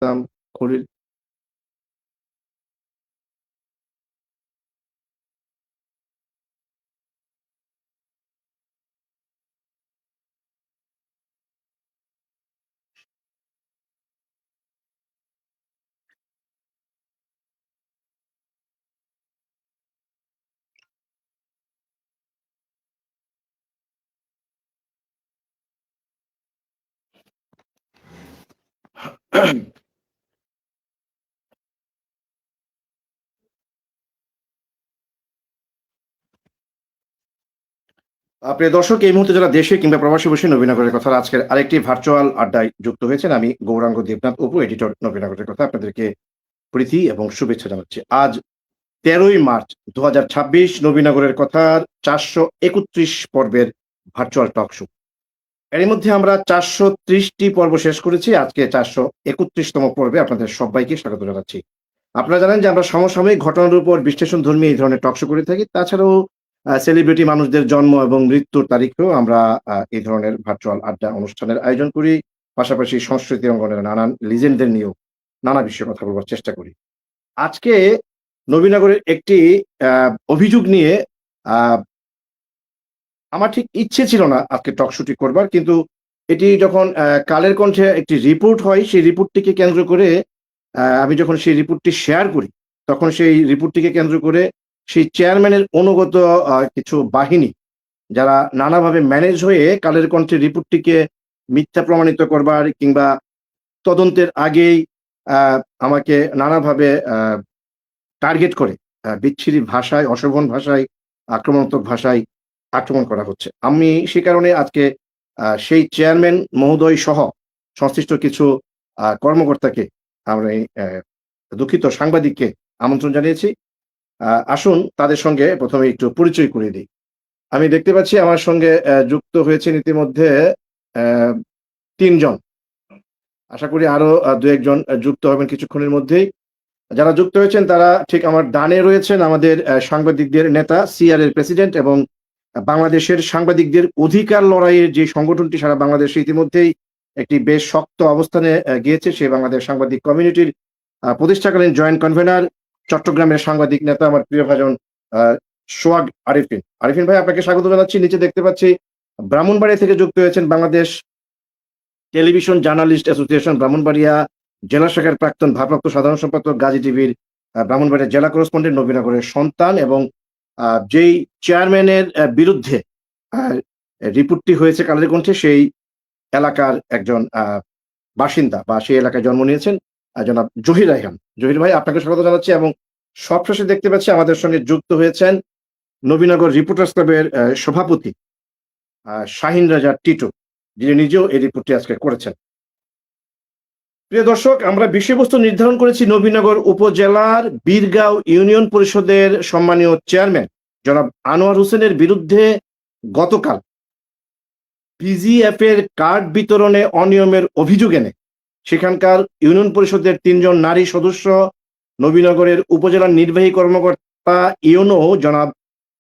ইসলাম খলিল। প্রিয় দর্শক, এই মুহূর্তে যারা দেশে কিংবা প্রবাসী বসে নবীনগরের কথা আজকের আরেকটি ভার্চুয়াল আড্ডায় যুক্ত হয়েছেন, আমি গৌরাঙ্গ দেবনাথ অপু, এডিটর নবীনগরের কথা, আপনাদেরকে প্রীতি এবং শুভেচ্ছা জানাচ্ছি। আজ 13ই মার্চ 2026, নবীনগরের কথার 431 পর্বের ভার্চুয়াল টক শো। এর মধ্যে আমরা 430টি পর্ব শেষ করেছি। আজকে 431তম পর্বে আপনাদের সবাইকে স্বাগত জানাচ্ছি। আপনারা জানেন যে আমরা সমসাময়িক ঘটনার উপর বিশ্লেষণ ধর্মী এই ধরনের টক শো করে থাকি। তাছাড়াও সেলিব্রিটি মানুষদের জন্ম এবং মৃত্যুর তারিখেও আমরা এই ধরনের ভার্চুয়াল আড্ডা অনুষ্ঠানের আয়োজন করি। পাশাপাশি সংস্কৃতি অঙ্গনের নানান লিজেন্ডদের নিয়েও নানা বিষয়ে কথা বলবার চেষ্টা করি। আজকে নবীনগরের একটি অভিযোগ নিয়ে আমার ঠিক ইচ্ছে ছিল না আজকে টক শোটি করবার, কিন্তু এটি যখন কালের কণ্ঠে একটি রিপোর্ট হয়, সেই রিপোর্টটিকে কেন্দ্র করে আমি যখন সেই রিপোর্টটি শেয়ার করি, তখন সেই রিপোর্টটিকে কেন্দ্র করে সেই চেয়ারম্যানের অনুগত কিছু বাহিনী, যারা নানাভাবে ম্যানেজ হয়ে কালের কণ্ঠে রিপোর্টটিকে মিথ্যা প্রমাণিত করবার কিংবা তদন্তের আগেই আমাকে নানাভাবে টার্গেট করে বিচ্ছিরি ভাষায়, অশোভন ভাষায়, আক্রমণাত্মক ভাষায় আক্রমণ করা হচ্ছে। আমি সে কারণে আজকে সেই চেয়ারম্যান মহোদয় সহ সংশ্লিষ্ট কিছু কর্মকর্তাকে, আমরা দুঃখিত সাংবাদিককে আমন্ত্রণ জানিয়েছি। আসুন তাদের সঙ্গে প্রথমে একটু পরিচয় করিয়ে দিই। আমি দেখতে পাচ্ছি আমার সঙ্গে যুক্ত হয়েছেন ইতিমধ্যে 3 জন। আশা করি আরো 2-1 জন যুক্ত হবেন কিছুক্ষণের মধ্যেই। যারা যুক্ত হয়েছেন তারা ঠিক আমার ডানে রয়েছেন আমাদের সাংবাদিকদের নেতা, সিআর এর প্রেসিডেন্ট এবং বাংলাদেশের সাংবাদিকদের অধিকার লড়াইয়ের যে সংগঠনটি সারা বাংলাদেশে ইতিমধ্যেই একটি বেশ শক্ত অবস্থানে গিয়েছে, সে বাংলাদেশ সাংবাদিক কমিউনিটির প্রতিষ্ঠাকালীন জয়েন্ট কনভেনর, চট্টগ্রামের সাংবাদিক নেতা আমার প্রিয় ভাজন সোহাগ আরিফিন। আরিফিন ভাই, আপনাকে স্বাগত জানাচ্ছি। নিচে দেখতে পাচ্ছি ব্রাহ্মণবাড়িয়া থেকে যুক্ত হয়েছেন Bangladesh television journalist association Brahmanbaria জেলা শাখার প্রাক্তন ভারপ্রাপ্ত সাধারণ সম্পাদক, গাজী টিভির ব্রাহ্মণবাড়িয়া জেলা করেসপন্ডেন্ট, নবীনগরের সন্তান, এবং যেই চেয়ারম্যানের বিরুদ্ধে রিপোর্টটি হয়েছে কালের কণ্ঠে, সেই এলাকার একজন বাসিন্দা বা সেই এলাকায় জন্ম নিয়েছেন জনাব জহির রায়হান। জহির ভাই, আপনাকে স্বাগত জানাচ্ছি। এবং সবশেষে দেখতে পাচ্ছি আমাদের সঙ্গে যুক্ত হয়েছেন নবীনগর রিপোর্টার্স ক্লাবের সভাপতি শাহিন রাজা টিটু, যিনি নিজেও এই রিপোর্টটি আজকে করেছেন। প্রিয় দর্শক, আমরা বিষয়বস্তু নির্ধারণ করেছি নবীনগর উপজেলার বীরগাঁও ইউনিয়ন পরিষদের সম্মানীয় চেয়ারম্যান জনাব আনোয়ার হোসেনের বিরুদ্ধে গতকাল বিজিএফ এর কার্ড বিতরণে অনিয়মের অভিযোগ এনে সেখানকার ইউনিয়ন পরিষদের 3 জন নারী সদস্য নবীনগরের উপজেলার নির্বাহী কর্মকর্তা ইউনো জনাব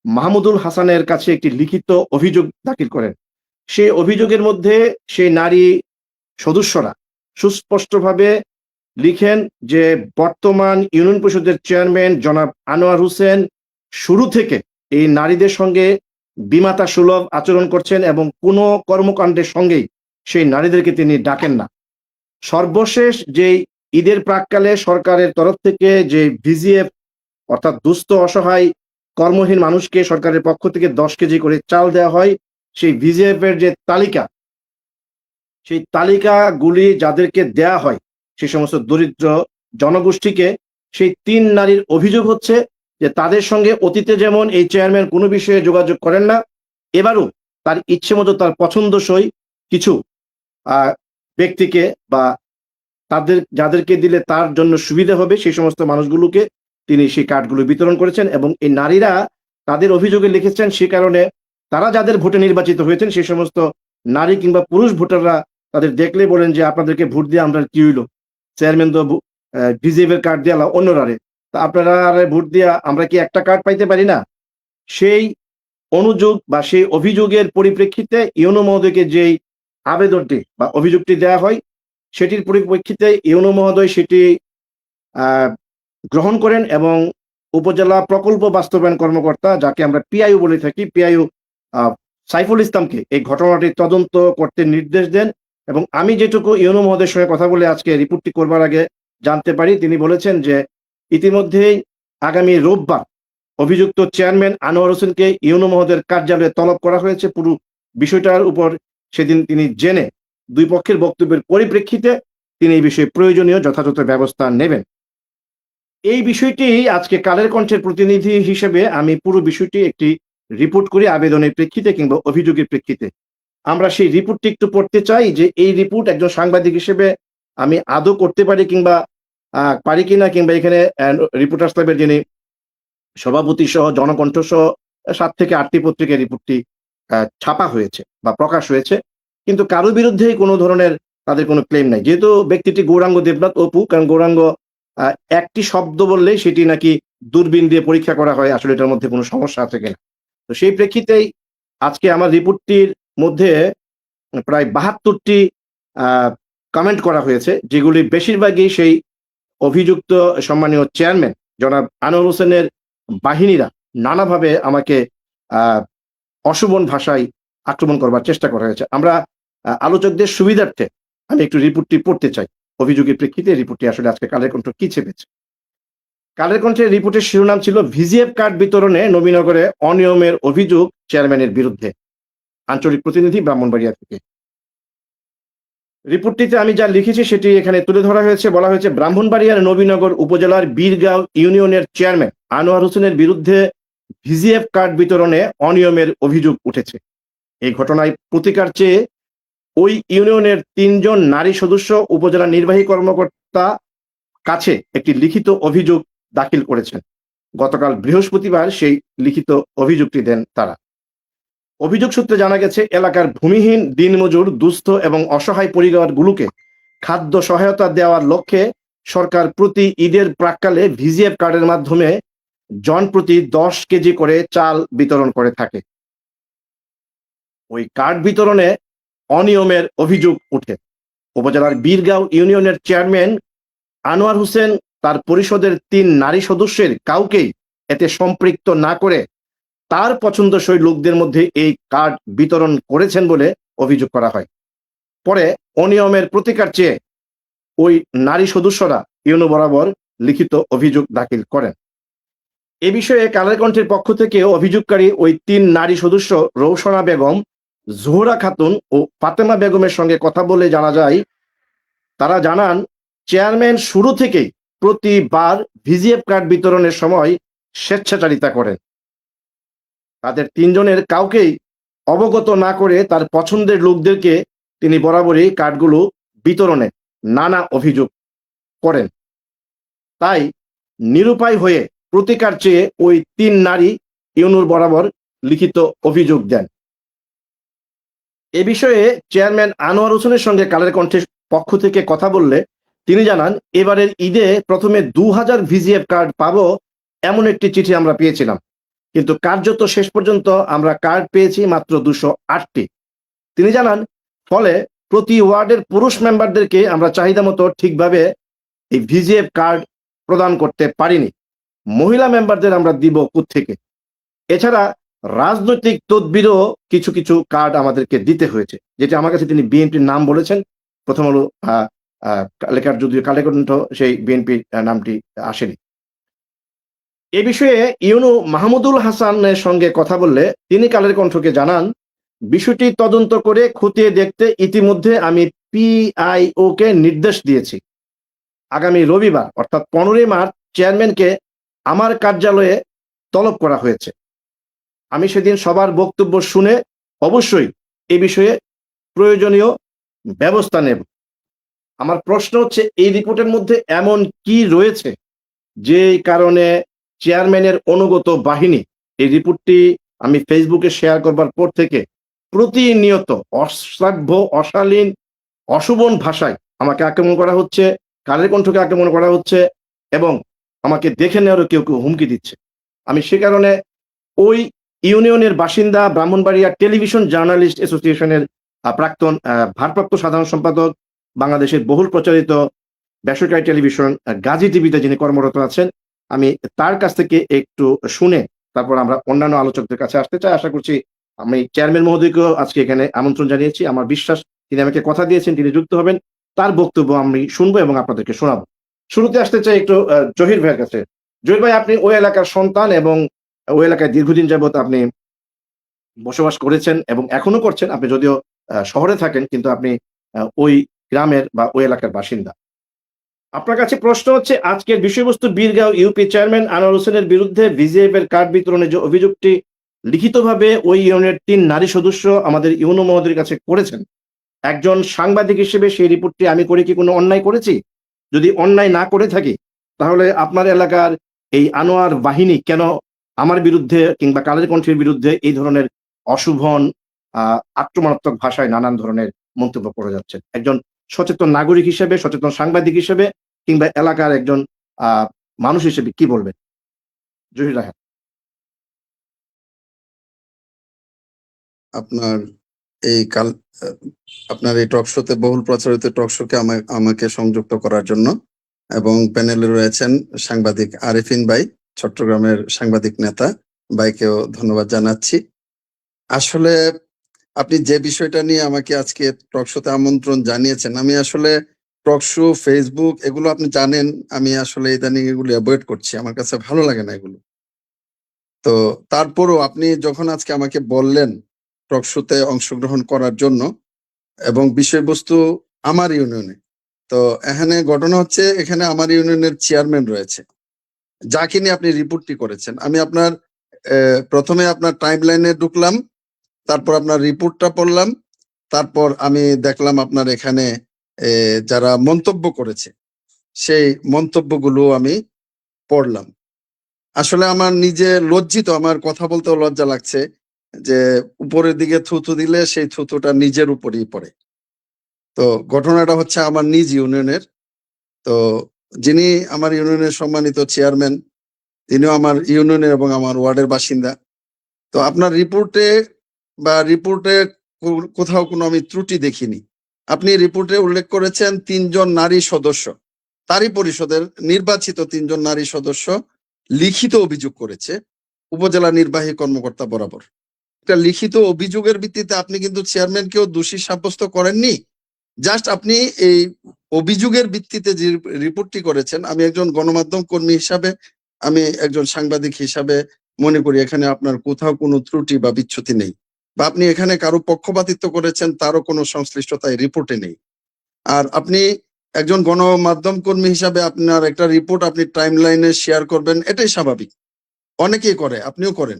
মাহমুদুল হাসানের কাছে একটি লিখিত অভিযোগ দাখিল করেন। সেই অভিযোগের মধ্যে সেই নারী সদস্যরা সুস্পষ্টভাবে লিখেন যে বর্তমান ইউনিয়ন পরিষদের চেয়ারম্যান জনাব আনোয়ার হোসেন শুরু থেকে এই নারীদের সঙ্গে বিমাতা সুলভ আচরণ করছেন এবং কোনো কর্মকাণ্ডের সঙ্গেই সেই নারীদেরকে তিনি ডাকেন না। সর্বশেষ যে ঈদের প্রাককালে সরকারের তরফ থেকে যে ভিজিএফ, অর্থাৎ দুস্থ অসহায় কর্মহীন মানুষকে সরকারের পক্ষ থেকে 10 কেজি করে চাল দেওয়া হয়, সেই ভিজিএফ এর যে তালিকা, সেই তালিকাগুলি যাদেরকে দেয়া হয় সেই সমস্ত দরিদ্র জনগোষ্ঠীকে, সেই 3 নারীর অভিযোগ হচ্ছে যে তাদের সঙ্গে অতীতে যেমন এই চেয়ারম্যান কোনো বিষয়ে যোগাযোগ করেন না, এবারও তার ইচ্ছে মতো তার পছন্দসই কিছু ব্যক্তিকে বা তাদের যাদেরকে দিলে তার জন্য সুবিধা হবে সেই সমস্ত মানুষগুলোকে তিনি সেই কার্ডগুলো বিতরণ করেছেন। এবং এই নারীরা তাদের অভিযোগে লিখেছেন সে কারণে তারা যাদের ভোটে নির্বাচিত হয়েছেন সেই সমস্ত নারী কিংবা পুরুষ ভোটাররা তাদের দেখলে বলেন যে আপনাদেরকে ভোট দিয়ে আমরা কি হইলো, চেয়ারম্যান তো বিজেপি এর কার্ড দিয়ে অন্যরারে, তা আপনারা ভোট দিয়া আমরা কি একটা কার্ড পাইতে পারি না? সেই অনুযোগ বা সেই অভিযোগের পরিপ্রেক্ষিতে ইউনো মহোদয়কে যেই আবেদনটি বা অভিযোগটি দেওয়া হয়, সেটির পরিপ্রেক্ষিতে ইউনো মহোদয় সেটি গ্রহণ করেন এবং উপজেলা প্রকল্প বাস্তবায়ন কর্মকর্তা, যাকে আমরা পিআইও বলে থাকি, পিআইও সাইফুল ইসলামকে এই ঘটনাটি তদন্ত করতে নির্দেশ দেন। এবং আমি যেটুকু ইউনো মহোদয়ের সঙ্গে কথা বলে আজকে রিপোর্টটি করবার আগে জানতে পারি, তিনি বলেছেন যে ইতিমধ্যেই আগামী রোববার অভিযুক্ত চেয়ারম্যান আনোয়ার হোসেনকে ইউনো মহোদয়ের কার্যালয়ে তলব করা হয়েছে পুরো বিষয়টার উপর সেদিন তিনি জেনে দুই পক্ষের বক্তব্যের পরিপ্রেক্ষিতে তিনি এই বিষয়ে প্রয়োজনীয় যথাযথ ব্যবস্থা নেবেন। এই বিষয়টি আজকে কালের কণ্ঠের প্রতিনিধি হিসেবে আমি পুরো বিষয়টি একটি রিপোর্ট করি আবেদনের প্রেক্ষিতে কিংবা অভিযোগের প্রেক্ষিতে। আমরা সেই রিপোর্টটি একটু পড়তে চাই যে এই রিপোর্ট একজন সাংবাদিক হিসেবে আমি আদৌ করতে পারি কিংবা পারি কিনা, কিংবা এখানে রিপোর্টার্স ক্লাবের যিনি সভাপতি সহ জনকণ্ঠ সহ 7 থেকে 8টি পত্রিকায় রিপোর্টটি ছাপা হয়েছে বা প্রকাশ হয়েছে, কিন্তু কারো বিরুদ্ধেই কোনো ধরনের তাদের কোনো ক্লেম নাই। যেহেতু ব্যক্তিটি গৌরাঙ্গ দেবনাথ অপু, কারণ গৌরাঙ্গ একটি শব্দ বললেই সেটি নাকি দূরবীন দিয়ে পরীক্ষা করা হয় আসলে এটার মধ্যে কোনো সমস্যা আছে কিনা। তো সেই প্রেক্ষিতেই আজকে আমার রিপোর্টটির মধ্যে প্রায় 72টি কমেন্ট করা হয়েছে, যেগুলি বেশিরভাগই সেই অভিযুক্ত সম্মানীয় চেয়ারম্যান জনাব আনোয়ার হোসেনের বাহিনীরা নানাভাবে আমাকে অশোভন ভাষায় আক্রমণ করবার চেষ্টা করা হয়েছে। আমরা আলোচকদের সুবিধার্থে আমি একটু রিপোর্টটি পড়তে চাই। অভিযোগের প্রেক্ষিতে রিপোর্টটি আসলে আজকে কালের কণ্ঠ কি ছেপেছে। কালের কণ্ঠের রিপোর্টের শিরোনাম ছিল ভিজিএফ কার্ড বিতরণে নবীনগরে অনিয়মের অভিযোগ চেয়ারম্যানের বিরুদ্ধে। আঞ্চলিক প্রতিনিধি, ব্রাহ্মণবাড়িয়া থেকে। রিপোর্টটিতে আমি যা লিখেছি সেটি এখানে তুলে ধরা হয়েছে। বলা হয়েছে, ব্রাহ্মণবাড়িয়ার নবীনগর উপজেলার বীরগাঁও ইউনিয়নের চেয়ারম্যান আনোয়ার হোসেনের বিরুদ্ধে ভিজিএফ কার্ড বিতরণে অনিয়মের অভিযোগ উঠেছে। এই ঘটনায় প্রতিকার চেয়ে ওই ইউনিয়নের 3 জন নারী সদস্য উপজেলা নির্বাহী কর্মকর্তা কাছে একটি লিখিত অভিযোগ দাখিল করেছেন। গতকাল বৃহস্পতিবার সেই লিখিত অভিযোগটি দেন তারা। অভিযোগ সূত্রে জানা গেছে, এলাকার ভূমিহীন, দিনমজুর, দুস্থ এবং অসহায় পরিবারগুলোকে খাদ্য সহায়তা দেওয়ার লক্ষ্যে সরকার প্রতি ঈদের প্রাক্কালে ভিজিএফ কার্ডের মাধ্যমে জনপ্রতি 10 কেজি করে চাল বিতরণ করে থাকে। ওই কার্ড বিতরণে অনিয়মের অভিযোগ উঠে। উপজেলার বীরগাঁও ইউনিয়নের চেয়ারম্যান আনোয়ার হোসেন তার পরিষদের 3 নারী সদস্যের কাউকেই এতে সম্পৃক্ত না করে তার পছন্দসই লোকদের মধ্যে এই কার্ড বিতরণ করেছেন বলে অভিযোগ করা হয়। পরে অনিয়মের প্রতিকার চেয়ে ওই নারী সদস্যরা ইউনো বরাবর লিখিত অভিযোগ দাখিল করেন। এ বিষয়ে কালের কণ্ঠের পক্ষ থেকে অভিযোগকারী ওই 3 নারী সদস্য রৌশনা বেগম, জোহরা খাতুন ও ফাতেমা বেগমের সঙ্গে কথা বলে জানা যায়, তারা জানান চেয়ারম্যান শুরু থেকেই প্রতিবার ভিজিএফ কার্ড বিতরণের সময় স্বেচ্ছাচারিতা করেন। তাদের 3 জনের কাউকেই অবগত না করে তার পছন্দের লোকদেরকে তিনি বরাবরই কার্ডগুলো বিতরণে নানা অভিযোগ করেন। তাই নিরুপায় হয়ে প্রতিকার চেয়ে ওই 3 নারী ইউনুর বরাবর লিখিত অভিযোগ দেন। এ বিষয়ে চেয়ারম্যান আনোয়ার হোসেনের সঙ্গে কালের কণ্ঠের পক্ষ থেকে কথা বললে তিনি জানান, এবারের ঈদে প্রথমে 2000 ভিজিএফ কার্ড পাবো এমন একটি চিঠি আমরা পেয়েছিলাম, কিন্তু কার্যত শেষ পর্যন্ত আমরা কার্ড পেয়েছি মাত্র 208টি। তিনি জানান, ফলে প্রতি ওয়ার্ডের পুরুষ মেম্বারদেরকে আমরা চাহিদা মতো ঠিকভাবে এই ভিজিএফ কার্ড প্রদান করতে পারিনি। মহিলা মেম্বারদের আমরা দিব কোত্থেকে? এছাড়া রাজনৈতিক তদবিরও কিছু কিছু কার্ড আমাদেরকে দিতে হয়েছে, যেটা আমার কাছে তিনি বিএনপির নাম বলেছেন। প্রথম হলো লেখার, যদিও কালের কণ্ঠ সেই বিএনপির নামটি আসেনি। এ বিষয়ে ইউনু মাহমুদুল হাসানের সঙ্গে কথা বললে তিনি কালের কণ্ঠকে জানান, বিষয়টি তদন্ত করে খতিয়ে দেখতে ইতিমধ্যে আমি পিআইও কে নির্দেশ দিয়েছি। আগামী রবিবার অর্থাৎ 15 মার্চ চেয়ারম্যানকে আমার কার্যালয়ে তলব করা হয়েছে। আমি সেদিন সবার বক্তব্য শুনে অবশ্যই এ বিষয়ে প্রয়োজনীয় ব্যবস্থা নেব। আমার প্রশ্ন হচ্ছে, এই রিপোর্টের মধ্যে এমন কি রয়েছে যে কারণে চেয়ারম্যানের অনুগত বাহিনী, এই রিপোর্টটি আমি ফেসবুকে শেয়ার করবার পর থেকে প্রতিনিয়ত অশ্রাব্য, অশালীন, অশোভন ভাষায় আমাকে আক্রমণ করা হচ্ছে, কালের কণ্ঠকে আক্রমণ করা হচ্ছে এবং আমাকে দেখে নেওয়ারও কেউ কেউ হুমকি দিচ্ছে। আমি সে কারণে ওই ইউনিয়নের বাসিন্দা, ব্রাহ্মণবাড়িয়া টেলিভিশন জার্নালিস্ট অ্যাসোসিয়েশনের প্রাক্তন ভারপ্রাপ্ত সাধারণ সম্পাদক বাংলাদেশের বহুল প্রচারিত বেসরকারি টেলিভিশন গাজী টিভিতে যিনি কর্মরত আছেন, আমি তার কাছ থেকে একটু শুনে তারপর আমরা অন্যান্য আলোচকদের কাছে আসতে চাই। আশা করছি আমি চেয়ারম্যান মহোদয়কেও আজকে এখানে আমন্ত্রণ জানিয়েছি। আমার বিশ্বাস তিনি আমাকে কথা দিয়েছেন তিনি যুক্ত হবেন। তার বক্তব্য আমি শুনবো এবং আপনাদেরকে শোনাবো। শুরুতে আসতে চাই একটু জহির ভাইয়ের কাছে। জহির ভাই, আপনি ওই এলাকার সন্তান এবং ওই এলাকায় দীর্ঘদিন যাবৎ আপনি বসবাস করেছেন এবং এখনো করছেন। আপনি যদিও শহরে থাকেন কিন্তু আপনি ওই গ্রামের বা ওই এলাকার বাসিন্দা। আপনার কাছে প্রশ্ন হচ্ছে, আজকের বিষয়বস্তু বীরগাঁও ইউপি চেয়ারম্যান আনোয়ার হোসেনের বিরুদ্ধে ভিজিএফ এর কার্ড বিতরণের যে অভিযোগটি লিখিতভাবে ওই ইউনিয়নের ৩ নারী সদস্য আমাদের ইউনো মহোদয়ের কাছে করেছেন, একজন সাংবাদিক হিসেবে সেই রিপোর্টটি আমি করে কি কোনো অন্যায় করেছি? যদি অন্যায় না করে থাকি তাহলে আপনার এলাকার এই আনোয়ার বাহিনী কেন আমার বিরুদ্ধে কিংবা কালের কণ্ঠের বিরুদ্ধে এই ধরনের অশুভন আক্রমণাত্মক ভাষায় নানান ধরনের মন্তব্য করে যাচ্ছেন? একজন সচেতন নাগরিক হিসেবে, সচেতন সাংবাদিক হিসেবে কিংবা এলাকার একজন মানুষ হিসেবে কি বলবেন? জহির রায়হান। আপনার এই কাল আপনার এই টক শোতে বহুল প্রচারিত টক শোকে আমাকে সংযুক্ত করার জন্য, এবং প্যানেলে রয়েছেন সাংবাদিক আরিফিন ভাই, চট্টগ্রামের সাংবাদিক নেতা ভাইকেও ধন্যবাদ জানাচ্ছি। আসলে আপনি যে বিষয়টা নিয়ে আমাকে আজকে টক শোতে আমন্ত্রণ জানিয়েছেন, আমি আসলে টক শো, ফেসবুক এগুলো আপনি জানেন আমি আসলে ইদানিং এগুলো অ্যাভয়েড করছি, আমার কাছে ভালো লাগে না এগুলো। তো তারপরও আপনি যখন আজকে আমাকে বললেন টক শোতে অংশগ্রহণ করার জন্য, এবং বিষয়বস্তু আমার ইউনিয়নে, তো এখানে ঘটনা হচ্ছে এখানে আমার ইউনিয়নের চেয়ারম্যান রয়েছে যাকে নিয়ে আপনি রিপোর্টটি করেছেন। আমি আপনার প্রথমে আপনার টাইম লাইনে ঢুকলাম, তারপর আপনার রিপোর্টটা পড়লাম, তারপর আমি দেখলাম আপনার এখানে যারা মন্তব্য করেছে সেই মন্তব্যগুলো আমি পড়লাম। আসলে আমার নিজে লজ্জিত, আমার কথা বলতেও লজ্জা লাগছে যে উপরের দিকে থুথু দিলে সেই থুথুটা নিজের উপরেই পড়ে। তো ঘটনাটা হচ্ছে আমার নিজ ইউনিয়নের। তো যিনি আমার ইউনিয়নের সম্মানিত চেয়ারম্যান, তিনিও আমার ইউনিয়নের এবং আমার ওয়ার্ডের বাসিন্দা। তো আপনার রিপোর্টে কোথাও কোনো আমি ত্রুটি দেখিনি। আপনি রিপোর্টে উল্লেখ করেছেন ৩ জন নারী সদস্য, তারই পরিষদের নির্বাচিত ৩ জন নারী সদস্য লিখিত অভিযোগ করেছে উপজেলা নির্বাহী কর্মকর্তা বরাবর। একটা লিখিত অভিযোগের ভিত্তিতে আপনি কিন্তু চেয়ারম্যানকেও দোষী সাব্যস্ত করেননি। জাস্ট আপনি এই অভিযোগের ভিত্তিতে যে রিপোর্টটি করেছেন, আমি একজন গণমাধ্যম কর্মী হিসাবে, আমি একজন সাংবাদিক হিসাবে মনে করি এখানে আপনার কোথাও কোনো ত্রুটি বা বিচ্যুতি নেই, বা আপনি এখানে কারো পক্ষপাতিত্ব করেছেন তারও কোনো সংশ্লিষ্টতা এই রিপোর্টে নেই। আর আপনি একজন গণমাধ্যম কর্মী হিসাবে আপনার একটা রিপোর্ট আপনি টাইম লাইনে শেয়ার করবেন, এটাই স্বাভাবিক, অনেকেই করে, আপনিও করেন।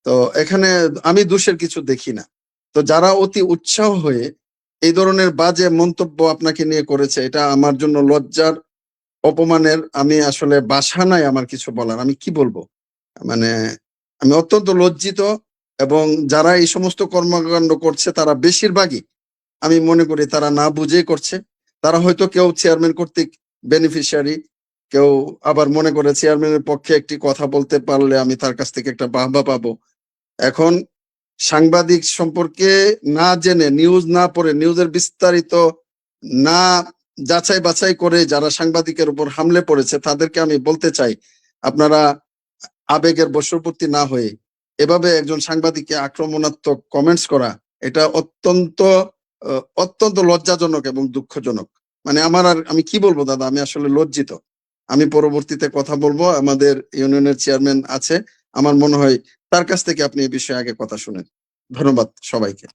তো এখানে আমি দোষের কিছু দেখি না। তো যারা অতি উৎসাহ হয়ে এই ধরনের বাজে মন্তব্য আপনাকে নিয়ে করেছে, এটা আমার জন্য লজ্জার, অপমানের। আমি আসলে ভাষা নাই আমার কিছু বলার, আমি কি বলবো, মানে আমি অত্যন্ত লজ্জিত। এবং যারা এই সমস্ত কর্মকাণ্ড করছে তারা বেশিরভাগই আমি মনে করি তারা না বুঝেই করছে। তারা হয়তো কেউ চেয়ারম্যান কর্তৃক বেনিফিশিয়ারি, কেউ আবার মনে করে চেয়ারম্যানের পক্ষে একটি কথা বলতে পারলে আমি তার কাছ থেকে একটা বাহবা পাবো। এখন সাংবাদিক সম্পর্কে না জেনে, নিউজ না পড়ে, নিউজের বিস্তারিত না যাচাই বাছাই করে যারা সাংবাদিকের উপর হামলে পড়েছে তাদেরকে আমি বলতে চাই, আপনারা আবেগের বশবর্তী না হয়ে এভাবে একজন সাংবাদিককে আক্রমণাত্মক কমেন্টস করা, এটা অত্যন্ত লজ্জাজনক এবং দুঃখজনক। মানে আমি কি বলবো দাদা, আমি আসলে লজ্জিত। আমি পরবর্তীতে কথা বলবো, আমাদের ইউনিয়নের চেয়ারম্যান আছে, আমার মনে হয় তার কাছ থেকে আপনি এই বিষয়ে আগে কথা শুনেন। ধন্যবাদ সবাইকে।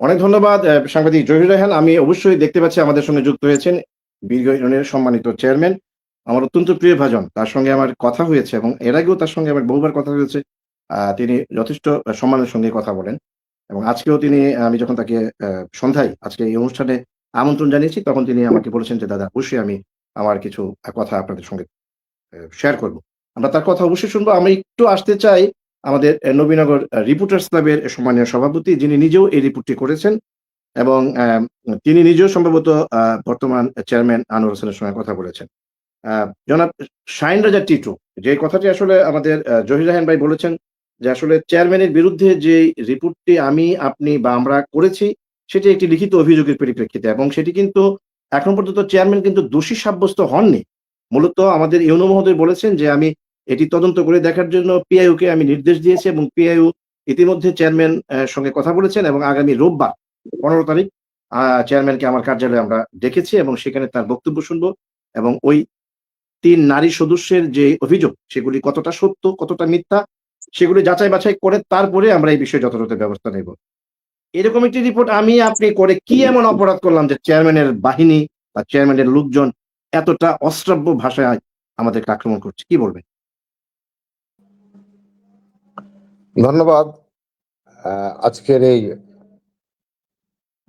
অনেক ধন্যবাদ সাংবাদিক জহির রায়হান। আমি অবশ্যই দেখতে পাচ্ছি আমাদের সঙ্গে যুক্ত হয়েছেন বীরগাঁও ইউনিয়নের সম্মানিত চেয়ারম্যান, আমার অত্যন্ত প্রিয় ভাজন। তার সঙ্গে আমার কথা হয়েছে এবং এর আগেও তার সঙ্গে আমার বহুবার কথা হয়েছে। তিনি যথেষ্ট সম্মানের সঙ্গে কথা বলেন এবং আজকেও তিনি, আমি যখন তাকে সন্ধ্যায় আজকে এই অনুষ্ঠানে আমন্ত্রণ জানিয়েছি তখন তিনি আমাকে বলেছেন যে দাদা অবশ্যই আমি আমার কিছু কথা আপনাদের সঙ্গে শেয়ার করব। আমরা তার কথা অবশ্যই শুনবো। আমি একটু আসতে চাই আমাদের নবীনগর রিপোর্টার্স ক্লাবের সম্মানীয় সভাপতি, যিনি নিজেও এই রিপোর্টটি করেছেন এবং তিনি নিজেও সম্ভবত বর্তমান চেয়ারম্যান আনোয়ার হোসেনের সঙ্গে কথা বলেছেন। জনাব শাহিন রাজা টিটু, যে কথাটি আসলে আমাদের জহির রায়হান ভাই বলেছেন যে আসলে চেয়ারম্যানের বিরুদ্ধে যে রিপোর্টটি আমি, আপনি বা আমরা করেছি সেটি একটি লিখিত অভিযোগের পরিপ্রেক্ষিতে, এবং সেটি কিন্তু এখন পর্যন্ত চেয়ারম্যান কিন্তু দোষী সাব্যস্ত হননি। মূলত আমাদের ইউনো মহোদয় বলেছেন যে আমি এটি তদন্ত করে দেখার জন্য পিআইইউ কে আমি নির্দেশ দিয়েছি, এবং পিআইইউ ইতিমধ্যে চেয়ারম্যান সঙ্গে কথা বলেছেন, এবং আগামী রোববার 15 তারিখ চেয়ারম্যানকে আমার কার্যালয়ে আমরা ডেকেছি, এবং সেখানে তার বক্তব্য শুনবো, এবং ওই 3 নারী সদস্যের যে অভিযোগ সেগুলি কতটা সত্য কতটা মিথ্যা সেগুলি যাচাই বাছাই করে তারপরে আমরা এই বিষয়ে যথাযথ ব্যবস্থা নেব। এরকম একটি রিপোর্ট আমি আপনি করে কি এমন অপরাধ করলাম যে চেয়ারম্যানের বাহিনী বা চেয়ারম্যানের লোকজন এতটা অশ্রাব্য ভাষায় আমাদেরকে আক্রমণ করছে, কি বলবেন? ধন্যবাদ। আজকের এই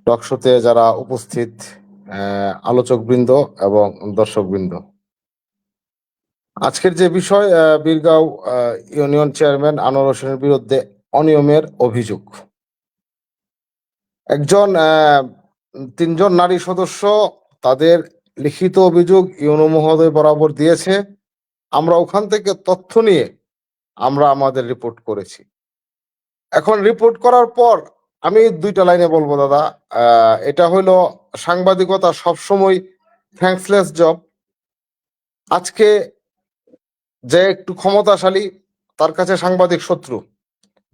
টক শোতে যারা উপস্থিত আলোচকবৃন্দ এবং দর্শকবৃন্দ, আজকের যে বিষয় বীরগাঁও ইউনিয়ন চেয়ারম্যান আনোয়ার হোসেনের বিরুদ্ধে অনিয়মের অভিযোগ, একজন 3জন নারী সদস্য তাদের লিখিত অভিযোগ ইউনো মহোদয় বরাবর দিয়েছে। আমরা ওখান থেকে তথ্য নিয়ে আমরা আমাদের রিপোর্ট করেছি। এখন রিপোর্ট করার পর আমি 2টা লাইনে বলবো দাদা, এটা হলো সাংবাদিকতা সবসময় থ্যাঙ্কসলেস জব। আজকে যে একটু ক্ষমতাশালী তার কাছে সাংবাদিক শত্রু,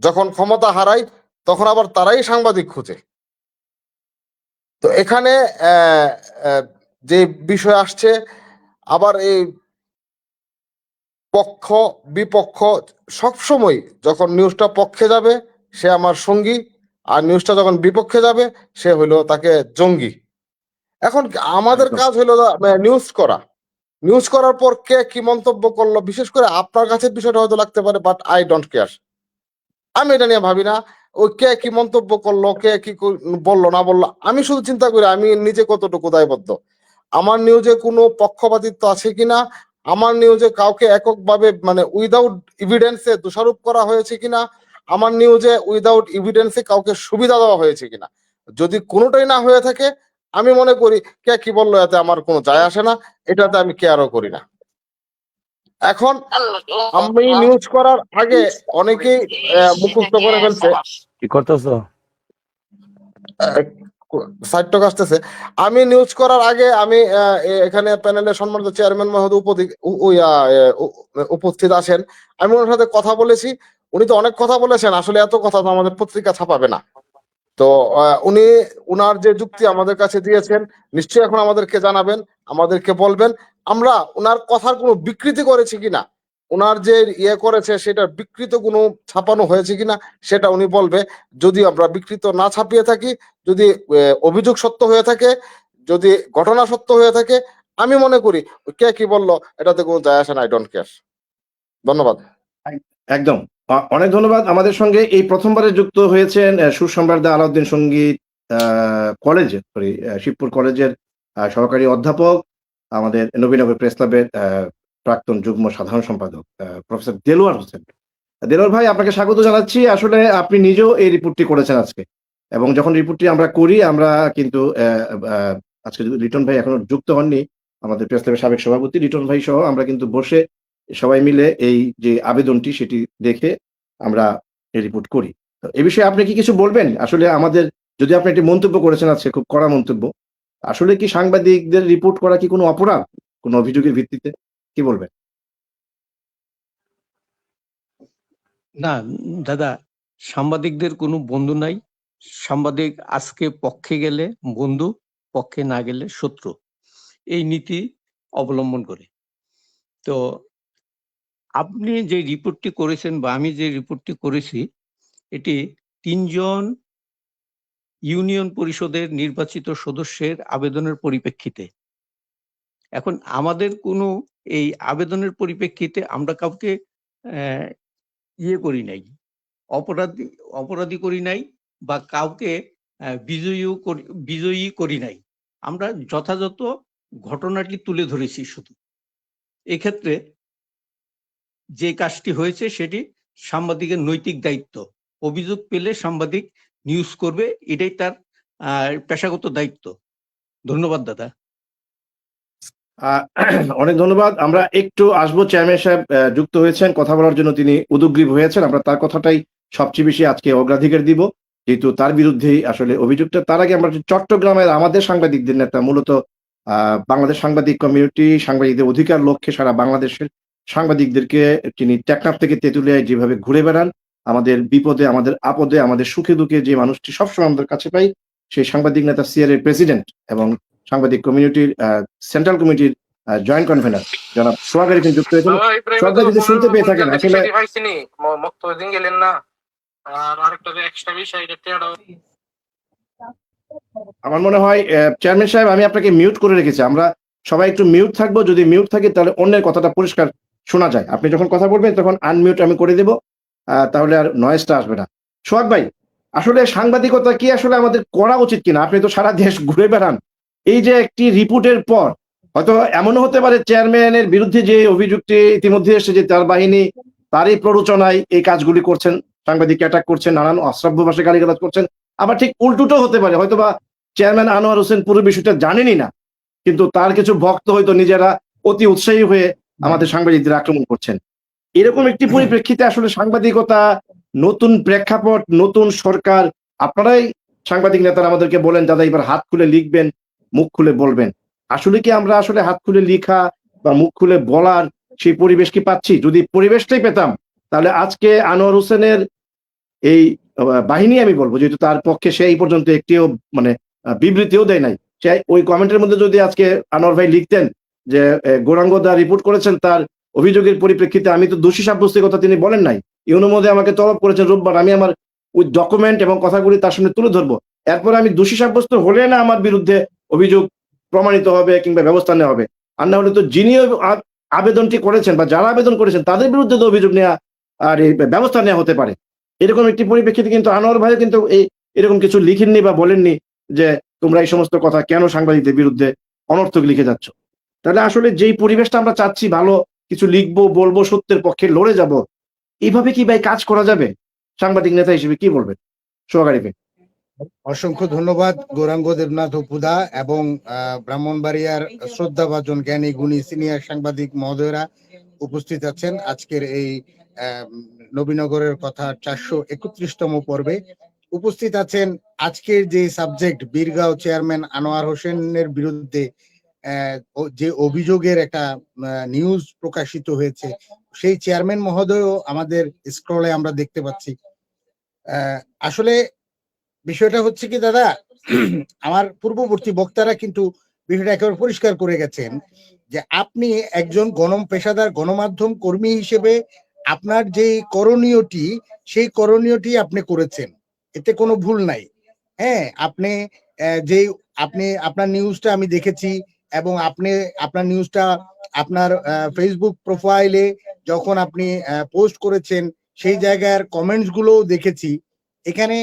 যখন ক্ষমতা হারায় তখন আবার তারাই সাংবাদিক খুঁজে। তো এখানে যে বিষয় আসছে, আবার এই পক্ষ বিপক্ষ সবসময় যখন নিউজটা পক্ষে যাবে সে আমার সঙ্গী, আর নিউজটা যখন বিপক্ষে যাবে সে হইলো তাকে জঙ্গি। এখন আমাদের কাজ হইলো নিউজ করা। নিউজ করার পর কে কি মন্তব্য করলো, বিশেষ করে আপনার কাছে বিষয়টা হয়তো লাগতে পারে, বাট আই ডোন্ট কেয়ার। আমি এটা নিয়ে ভাবি না ওই কে কি মন্তব্য করলো, কে কি বললো না বললো। আমি শুধু চিন্তা করি আমি নিজে কতটুকু দায়বদ্ধ, আমার নিউজে কোনো পক্ষপাতিত্ব আছে কিনা, আমার নিউজে কাউকে এককভাবে মানে উইদাউট এভিডেন্সে দোষারোপ করা হয়েছে কিনা, আমার নিউজে উইদাউট এভিডেন্সে কাউকে সুবিধা দেওয়া হয়েছে কিনা। যদি কোনোটাই না হয়ে থাকে আমি মনে করি কে কি বললো এতে আমার কোনো যায় আসে না, এটাতে আমি কেয়ারও করি না। এখন আমি নিউজ করার আগে অনেকেই মুখস্থ করে ফেলছে। কি করতেছো? সাইটটক আসতেছে। আমি নিউজ করার আগে আমি এখানে প্যানেলের সম্মানিত চেয়ারম্যান মহোদয় উপস্থিত আছেন, আমি ওনার সাথে কথা বলেছি। উনি তো অনেক কথা বলেছেন, আসলে এত কথা তো আমাদের পত্রিকা ছাপাবে না। তো উনি উনার যে যুক্তি আমাদের কাছে দিয়েছেন নিশ্চয়ই এখন আমাদেরকে জানাবেন, আমাদেরকে বলবেন আমরা উনার কথার কোনো বিকৃতি করেছি কিনা, উনার যে করেছে সেটা বিকৃত কোনো ছাপানো হয়েছে কিনা সেটা উনি বলবে। যদি আমরা বিকৃত না ছাপিয়ে থাকি, যদি অভিযোগ সত্য হয়ে থাকে, যদি ঘটনা সত্য হয়ে থাকে, আমি মনে করি কে কি বললো এটাতে কোনো যায় আসে না, আই ডোন্ট কেয়ার। ধন্যবাদ। একদম অনেক ধন্যবাদ। আমাদের সঙ্গে এই প্রথমবারে যুক্ত হয়েছেন সুরসম্রাট আলাউদ্দিন সঙ্গীত কলেজের শিবপুর কলেজের সহকারী অধ্যাপক, আমাদের নবীনগর প্রেস ক্লাবের প্রাক্তন যুগ্ম সাধারণ সম্পাদক প্রফেসর দেলোয়ার হোসেন। দেলোয়ার ভাই, আপনাকে স্বাগত জানাচ্ছি। আসলে আপনি নিজেও এই রিপোর্টটি করেছেন আজকে, এবং যখন রিপোর্টটি আমরা করি আমরা কিন্তু আজকে লিটন ভাই এখনো যুক্ত হননি, আমাদের প্রেস ক্লাবের সাবেক সভাপতি লিটন ভাই সহ আমরা কিন্তু বসে সবাই মিলে এই যে আবেদনটি সেটি দেখে আমরা এই রিপোর্ট করি। তো এই বিষয়ে আপনি কি কিছু বলবেন? আসলে আমাদের, যদি আপনি একটি মন্তব্য করেছেন আজকে, খুব কড়া মন্তব্য, আসলে কি সাংবাদিকদের রিপোর্ট করা কি কোনো অপরাধ কোনো অভিযোগের ভিত্তিতে, কি বলবেন? না দাদা, সাংবাদিকদের কোনো বন্ধু নাই। সাংবাদিক আজকে পক্ষে গেলে বন্ধু, পক্ষে না গেলে শত্রু, এই নীতি অবলম্বন করে। তো আপনি যে রিপোর্টটি করেছেন বা আমি যে রিপোর্টটি করেছি, এটি 3জন ইউনিয়ন পরিষদের নির্বাচিত সদস্যের আবেদনের পরিপ্রেক্ষিতে। এখন আমাদের কোনো এই আবেদনের পরিপ্রেক্ষিতে আমরা কাউকে করি নাই, অপরাধী করি নাই, বা কাউকে বিজয়ী করি নাই। আমরা যথাযথ ঘটনাটি তুলে ধরেছি শুধু। এক্ষেত্রে যে কাজটি হয়েছে সেটি সাংবাদিকের নৈতিক দায়িত্ব। অভিযোগ পেলে সাংবাদিক নিউজ করবে, এটাই তার পেশাগত দায়িত্ব। ধন্যবাদ দাদা। অনেক ধন্যবাদ। আমরা একটু আসবো, চেয়ারম্যান সাহেব যুক্ত হয়েছেন কথা বলার জন্য, তিনি উদগ্রীব হয়েছেন, আমরা তার কথাটাই সবচেয়ে বেশি আজকে অগ্রাধিকার দিব। যেহেতু তার বিরুদ্ধেই আসলে অভিযোগটা। তার আগে আমরা চট্টগ্রামের আমাদের সাংবাদিকদের নেতা মূলত বাংলাদেশ সাংবাদিক কমিউনিটি সাংবাদিকদের অধিকার লক্ষ্যে সারা বাংলাদেশের সাংবাদিকদেরকে তিনি টেকনাফ থেকে তেঁতুলিয়ায় যেভাবে ঘুরে বেড়ান, আমাদের বিপদে, আমাদের আপদে, আমাদের সুখে দুঃখে যে মানুষটি সবসময় আমাদের কাছে পাই, সেই সাংবাদিক নেতা সিআর এর প্রেসিডেন্ট এবং সাংবাদিক কমিউনিটির সেন্ট্রাল কমিটির জয়েন্ট কনভেনর জনাব সোহাগ আরিফিন যুক্ত হয়েছিল। বাবা ইব্রাহিম সোহাগ ভাই যদি শুনতে পেয়ে থাকেন, আসলে বিষয়টি পাইছিনি মক্তব্য দিন গেলেন না। আর আরেকটা যে এক্সট্রা বিষয় এটা টেড়া আমার মনে হয় চেয়ারম্যান সাহেব আমি আপনাকে মিউট করে রেখেছি। আমরা সবাই একটু মিউট থাকবো, যদি মিউট থাকি তাহলে অন্যের কথাটা পরিষ্কার শোনা যায়। আপনি যখন কথা বলবেন তখন আনমিউট আমি করে দেব, তাহলে আর নয়েজটা আসবে না। সোহাগ ভাই, আসলে সাংবাদিকতা কি আসলে আমাদের করা উচিত কিনা? আপনি তো সারা দেশ ঘুরে বেড়ান, এই যে একটি রিপোর্টের পর হয়তো এমনও হতে পারে চেয়ারম্যানের বিরুদ্ধে যে অভিযোগটি ইতিমধ্যে এসেছে যে তার বাহিনী তারই প্ররোচনায় এই কাজগুলি করছেন, সাংবাদিক অ্যাটাক করছেন, নানান অশ্রাব্য ভাষায় গালিগালাজ করছেন। আবার ঠিক উল্টোটো হতে পারে, হয়তোবা চেয়ারম্যান আনোয়ার হোসেন পুরো বিষয়টা জানেনই না, কিন্তু তার কিছু ভক্ত হয়তো নিজেরা অতি উৎসাহী হয়ে আমাদের সাংবাদিকদের আক্রমণ করছেন। এরকম একটি পরিপ্রেক্ষিতে আসলে সাংবাদিকতা, নতুন প্রেক্ষাপট, নতুন সরকার, আপনারাই সাংবাদিক নেতারা আমাদেরকে বলেন দাদা এবার হাত খুলে লিখবেন, মুখ খুলে বলবেন। আসলে কি আমরা আসলে হাত খুলে লিখা বা মুখ খুলে বলার সেই পরিবেশ কি পাচ্ছি? যদি পরিবেশটাই পেতাম তাহলে আজকে আনোয়ার হোসেনের এই বাহিনী, আমি বলবো যেহেতু তার পক্ষে সে এই পর্যন্ত একটিও মানে বিবৃতিও দেয় নাই, সে ওই কমেন্টের মধ্যে যদি আজকে আনোয়ার ভাই লিখতেন যে গৌরাঙ্গ দা রিপোর্ট করেছেন তার অভিযোগের পরিপ্রেক্ষিতে আমি তো দোষী সাব্যস্তের কথা তিনি বলেন নাই, ইউনোর মধ্যে আমাকে তলব করেছেন রোববার, আমি আমার ওই ডকুমেন্ট এবং কথাগুলি তার সামনে তুলে ধরবো, এরপরে আমি দোষী সাব্যস্ত হলে না আমার বিরুদ্ধে অভিযোগ প্রমাণিত হবে কিংবা ব্যবস্থা নেওয়া হবে। আর না হলে তো যিনি আবেদনটি করেছেন বা যারা আবেদন করেছেন তাদের বিরুদ্ধে তো অভিযোগ নেওয়া আর এই ব্যবস্থা নেওয়া হতে পারে। এরকম একটি পরিপ্রেক্ষিতে কিন্তু আনোয়ার ভাই কিন্তু এরকম কিছু লিখেননি বা বলেননি যে তোমরা এই সমস্ত কথা কেন সাংবাদিকদের বিরুদ্ধে অনর্থক লিখে যাচ্ছ। তাহলে আসলে যেই পরিবেশটা আমরা চাচ্ছি, ভালো কিছু লিখবো, বলবো, সত্যের পক্ষে লড়ে যাব, এইভাবে কি ভাই কাজ করা যাবে? সাংবাদিক নেতা হিসেবে কি বলবেন সোহাগ আরিফিন? অসংখ্য ধন্যবাদ গৌরাঙ্গ দেবনাথ অপুদা এবং ব্রাহ্মণবাড়িয়ার শ্রদ্ধাভাজন জ্ঞানী গুণী সিনিয়র সাংবাদিক মহোদয়রা উপস্থিত আছেন আজকের এই নবীনগরের কথা 431তম পর্বে। উপস্থিত আছেন আজকের যে সাবজেক্ট, বীরগাঁও চেয়ারম্যান আনোয়ার হোসেনের বিরুদ্ধে যে অভিযোগের একটা নিউজ প্রকাশিত হয়েছে, সেই চেয়ারম্যান মহোদয়ও আমাদের স্ক্রলে আমরা দেখতে পাচ্ছি। আসলে বিষয়টা হচ্ছে কি দাদা, আমার পূর্ববর্তী বক্তারা কিন্তু বিষয়টা একেবারে পরিষ্কার করে গেছেন যে আপনি একজন পেশাদার গণমাধ্যম কর্মী হিসেবে আপনার যে করণীয়টি, সেই করণীয়টি আপনি করেছেন, এতে কোনো ভুল নাই। হ্যাঁ, আপনি যে আপনার নিউজটা আমি দেখেছি এবং আপনি আপনার নিউজটা আপনার ফেসবুক প্রোফাইলে যখন আপনি পোস্ট করেছেন সেই জায়গার কমেন্টস গুলোও দেখেছি। এখানে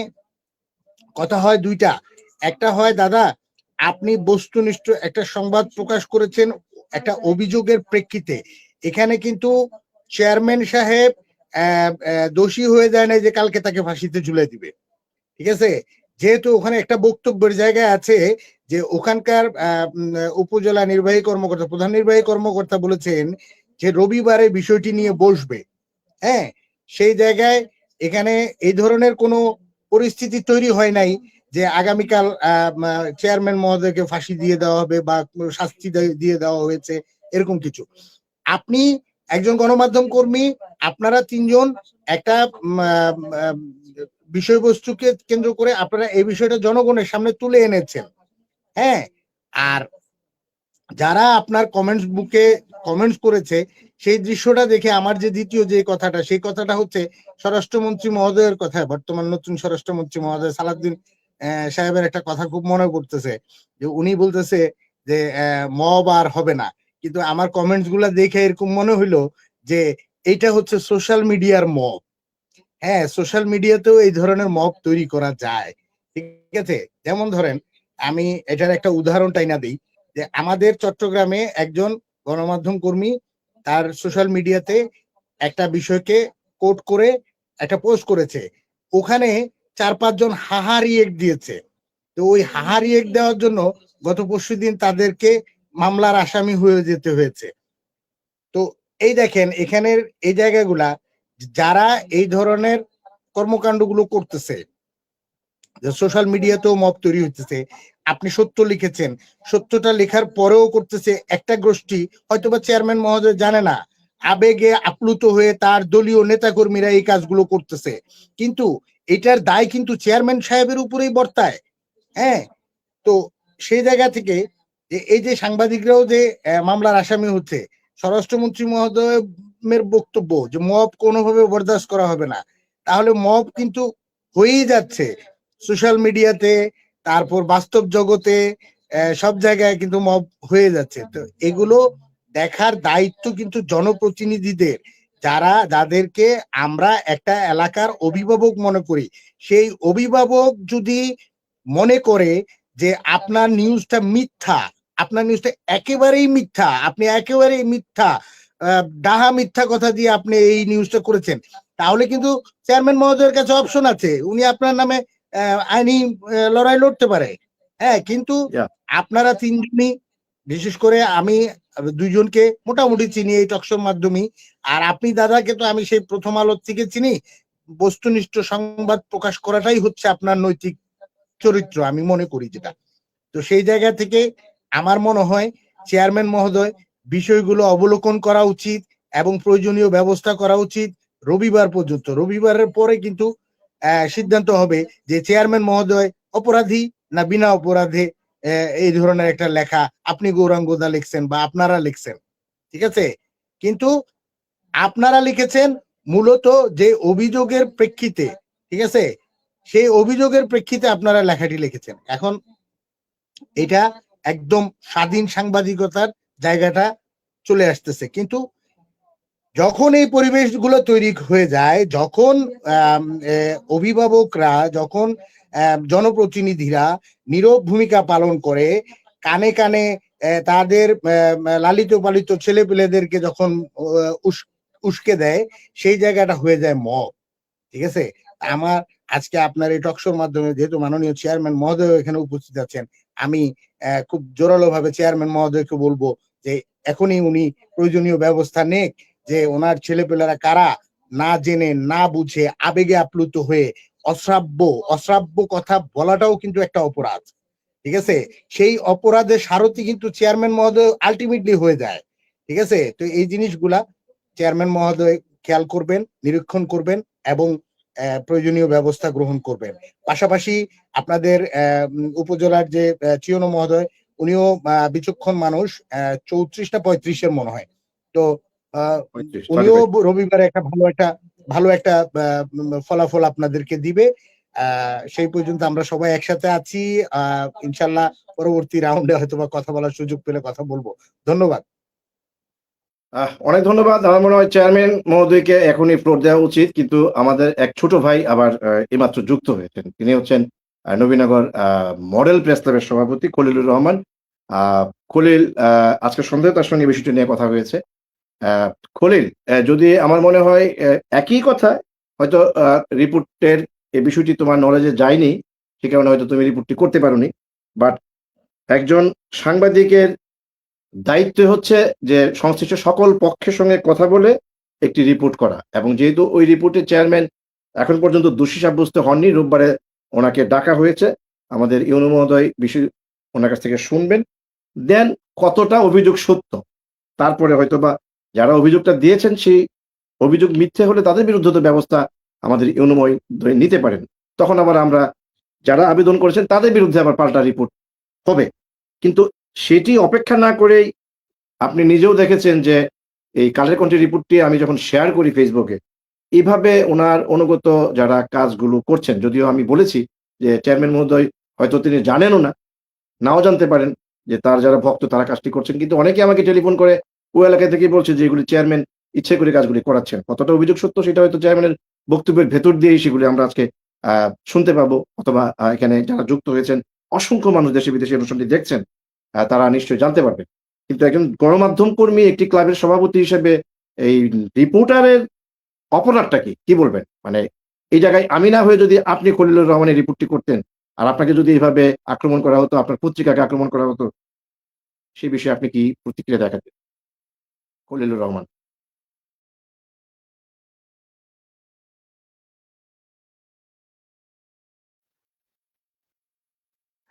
কথা হয় দুইটা, একটা হয় দাদা আপনি বস্তুনিষ্ঠ একটা সংবাদ প্রকাশ করেছেন একটা অভিযোগের প্রেক্ষিতে, এখানে কিন্তু চেয়ারম্যান সাহেব দোষী হয়ে যায় না যে কালকে তাকে ফাঁসিতে ঝুলে দিবে, ঠিক আছে? যেহেতু ওখানে একটা বক্তব্যের জায়গায় আছে যে ওখানকার উপজেলা নির্বাহী কর্মকর্তা, প্রধান নির্বাহী কর্মকর্তা বলেছেন যে রবিবারে বিষয়টি নিয়ে বসবে। হ্যাঁ, সেই জায়গায় এখানে এই ধরনের কোনো পরিস্থিতি তৈরি হয় নাই যে আগামীকাল চেয়ারম্যান মহোদয়কে ফাঁসি দিয়ে দেওয়া হবে বা শাস্তি দিয়ে দেওয়া হয়েছে, এরকম কিছু। আপনি একজন গণমাধ্যম কর্মী, আপনারা তিনজন একটা বিষয়বস্তুকে কেন্দ্র করে আপনারা এই বিষয়টা জনগণের সামনে তুলে এনেছেন। হ্যাঁ, আর যারা আপনার কমেন্টস বুকে কমেন্টস করেছে সেই দৃশ্যটা দেখে আমার যে দ্বিতীয় যে কথাটা, সেই কথাটা হচ্ছে স্বরাষ্ট্রমন্ত্রী মহোদয়ের কথা, বর্তমান নতুন স্বরাষ্ট্রমন্ত্রী মহোদয় সালাউদ্দিন সাহেবের একটা কথা খুব মনে পড়তেছে যে উনি বলতেছে যে মব আর হবে না, কিন্তু আমার কমেন্টস গুলা দেখে এরকম মনে হইলো যে এইটা হচ্ছে সোশ্যাল মিডিয়ার মব। হ্যাঁ, সোশ্যাল মিডিয়াতেও এই ধরনের মব তৈরি করা যায়, ঠিক আছে? যেমন ধরেন আমি এটার একটা উদাহরণ টাইনা দিই যে আমাদের চট্টগ্রামে একজন গণমাধ্যম কর্মী তার সোশ্যাল মিডিয়াতে একটা বিষয়কে কোট করে একটা পোস্ট করেছে, ওখানে 4-5 জন হাহা রিয়েক্ট দিয়েছে। তো ওই হাহা রিয়েক্ট দেওয়ার জন্য গত পরশুদিন তাদেরকে মামলার আসামি হয়ে যেতে হয়েছে। তো এই দেখেন এখানের এই জায়গাগুলা যারা এই ধরনের কর্মকাণ্ডগুলো করতেছে, যে সোশ্যাল মিডিয়াতেও মব তৈরি হইতেছে, আপনি সত্য লিখেছেন, সত্যটা লেখার পরেও করতেছে একটা গোষ্ঠী, হয়তোবা চেয়ারম্যান মহোদয় জানে না, আবেগে আপ্লুত হয়ে তার দলীয় নেতাকর্মীরা এই কাজগুলো করতেছে, কিন্তু এটার দায় কিন্তু চেয়ারম্যান সাহেবের উপরেই বর্তায়। হ্যাঁ, তো সেই জায়গা থেকে যে এই যে সাংবাদিকরাও যে মামলার আসামি হচ্ছে, স্বরাষ্ট্রমন্ত্রী মহোদয়ের বক্তব্য যে মব কোনোভাবে বরদাস্ত করা হবে না, তাহলে মব কিন্তু হয়েই যাচ্ছে সোশ্যাল মিডিয়াতে, তারপর বাস্তব জগতে, সব জায়গায় কিন্তু মব হয়ে যাচ্ছে। তো এগুলো দেখার দায়িত্ব কিন্তু জনপ্রতিনিধিদের, যাদেরকে আমরা একটা এলাকার অভিভাবক মনে করি। সেই অভিভাবক যদি মনে করে যে আপনার নিউজটা মিথ্যা, আপনার নিউজটা একেবারেই মিথ্যা, আপনি একেবারেই মিথ্যা, ডাহা মিথ্যা কথা দিয়ে আপনি এই নিউজটা করেছেন, তাহলে কিন্তু চেয়ারম্যান মহোদয়ের কাছে অপশন আছে, উনি আপনার নামে আইনি লড়াই লড়তে পারে। হ্যাঁ, কিন্তু Yeah. আপনারা তিনজনই, বিশেষ করে আমি দুইজনকে মোটামুটি চিনি এই টকশোর মাধ্যমে, আর আপনি দাদাকে তো আমি সেই প্রথম আলোর থেকে চিনি। বস্তুনিষ্ঠ সংবাদ প্রকাশ করাটাই হচ্ছে আপনার নৈতিক চরিত্র, আমি মনে করি যেটা। তো সেই জায়গা থেকে আমার মনে হয় চেয়ারম্যান মহোদয় বিষয়গুলো অবলোকন করা উচিত এবং প্রয়োজনীয় ব্যবস্থা করা উচিত রবিবার পর্যন্ত। রবিবারের পরে কিন্তু সিদ্ধান্ত হবে যে চেয়ারম্যান মহোদয় অপরাধী না বিনা অপরাধে এই ধরনের একটা লেখা আপনি গৌরাঙ্গদা লিখছেন বা আপনারা লিখছেন, ঠিক আছে? কিন্তু আপনারা লিখেছেন মূলত যে অভিযোগের প্রেক্ষিতে, ঠিক আছে, সেই অভিযোগের প্রেক্ষিতে আপনারা লেখাটি লিখেছেন। এখন এটা একদম স্বাধীন সাংবাদিকতার জায়গাটা চলে আসতেছে, কিন্তু যখন এই পরিবেশগুলো তৈরি হয়ে যায়, যখন অভিভাবকরা, যখন জনপ্রতিনিধিরা নীরব ভূমিকা পালন করে, কানে কানে তাদের লালিত পালিত ছেলে পেলেদেরকে যখন উস্কে দেয়, সেই জায়গাটা হয়ে যায় মব, ঠিক আছে? আমার আজকে আপনার এই টকশোর মাধ্যমে, যেহেতু মাননীয় চেয়ারম্যান মহোদয় এখানে উপস্থিত আছেন, আমি খুব জোরালো ভাবে চেয়ারম্যান মহোদয়কে বলবো যে এখনই উনি প্রয়োজনীয় ব্যবস্থা নেক, যে ওনার ছেলেপেলেরা কারা না জেনে না বুঝে আবেগে আপ্লুত হয়ে অশ্রাব্য কথা বলাটাও কিন্তু একটা অপরাধ, ঠিক আছে? সেই অপরাধের সারথি কিন্তু চেয়ারম্যান মহোদয় আলটিমেটলি হয়ে যায়, ঠিক আছে? তো এই জিনিসগুলা চেয়ারম্যান মহোদয় খেয়াল করবেন, নিরীক্ষণ করবেন এবং প্রয়োজনীয় ব্যবস্থা গ্রহণ করবেন। পাশাপাশি আপনাদের উপজেলার যে চিয়নো মহোদয়, উনিও বিচক্ষণ মানুষ, 34 না 35-এর মনে হয়। তো 35, উনিও 35 রবিবারে একটা ভালো একটা ফলাফল আপনাদেরকে দিবে। সেই পর্যন্ত আমরা সবাই একসাথে আছি। ইনশাল্লাহ পরবর্তী রাউন্ডে হয়তোবা কথা বলার সুযোগ পেলে কথা বলবো। ধন্যবাদ। অনেক ধন্যবাদ। আমার মনে হয় চেয়ারম্যান মহোদয়কে এখনই ফ্লোর দেওয়া উচিত, কিন্তু আমাদের এক ছোট ভাই আবার এইমাত্র যুক্ত হয়েছেন। তিনি হচ্ছেন নবীনগর মডেল প্রেস ক্লাবের সভাপতি খলিলুর রহমান। খলিল, আজকে সন্ধ্যায় তার সঙ্গে বিষয়টি নিয়ে কথা হয়েছে। খলিল, যদি আমার মনে হয় একই কথা, হয়তো রিপোর্টের এই বিষয়টি তোমার নলেজে যায়নি, সে কারণে হয়তো তুমি রিপোর্টটি করতে পারোনি। বাট একজন সাংবাদিকের দায়িত্ব হচ্ছে যে সংশ্লিষ্ট সকল পক্ষের সঙ্গে কথা বলে একটি রিপোর্ট করা, এবং যেহেতু ওই রিপোর্টের চেয়ারম্যান এখন পর্যন্ত দোষী সাব্যস্ত হননি, রোববারে ওনাকে ডাকা হয়েছে। আমাদের ইউনু মহোদয় বিষয় ওনার কাছ থেকে শুনবেন, দেন কতটা অভিযোগ সত্য, তারপরে হয়তোবা যারা অভিযোগটা দিয়েছেন সেই অভিযোগ মিথ্যে হলে তাদের বিরুদ্ধে তো ব্যবস্থা আমাদের ইউনু মহোদয় নিতে পারেন। তখন আবার আমরা যারা আবেদন করেছেন তাদের বিরুদ্ধে আবার পাল্টা রিপোর্ট হবে। কিন্তু সেটি অপেক্ষা না করেই আপনি নিজেও দেখেছেন যে এই কালের কণ্ঠের রিপোর্টটি আমি যখন শেয়ার করি ফেসবুকে, এইভাবে ওনার অনুগত যারা কাজগুলো করছেন, যদিও আমি বলেছি যে চেয়ারম্যান মহোদয় হয়তো তিনি জানেনও না, নাও জানতে পারেন যে তার যারা ভক্ত তারা কাজটি করছেন, কিন্তু অনেকে আমাকে টেলিফোন করে ওই এলাকা থেকে বলছে যে এগুলি চেয়ারম্যান ইচ্ছে করে কাজগুলি করাচ্ছেন। কতটা অভিযোগ সত্য সেটা হয়তো চেয়ারম্যানের বক্তব্যের ভেতর দিয়েই সেগুলি আমরা আজকে শুনতে পাবো, অথবা এখানে যারা যুক্ত হয়েছেন অসংখ্য মানুষ দেশে বিদেশে অনুষ্ঠানটি দেখছেন, তারা নিশ্চয়ই জানতে পারবে। কিন্তু একজন গণমাধ্যম কর্মী, একটি ক্লাবের সভাপতি হিসেবে এই রিপোর্টারের অপরাধটা কি বলবেন? মানে এই জায়গায় আমি না হয়ে যদি আপনি খলিলুর রহমানের রিপোর্টটি করতেন, আর আপনাকে যদি এভাবে আক্রমণ করা হতো, আপনার পত্রিকাকে আক্রমণ করা হতো, সে বিষয়ে আপনি কি প্রতিক্রিয়া দেখাতেন? খলিলুর রহমান।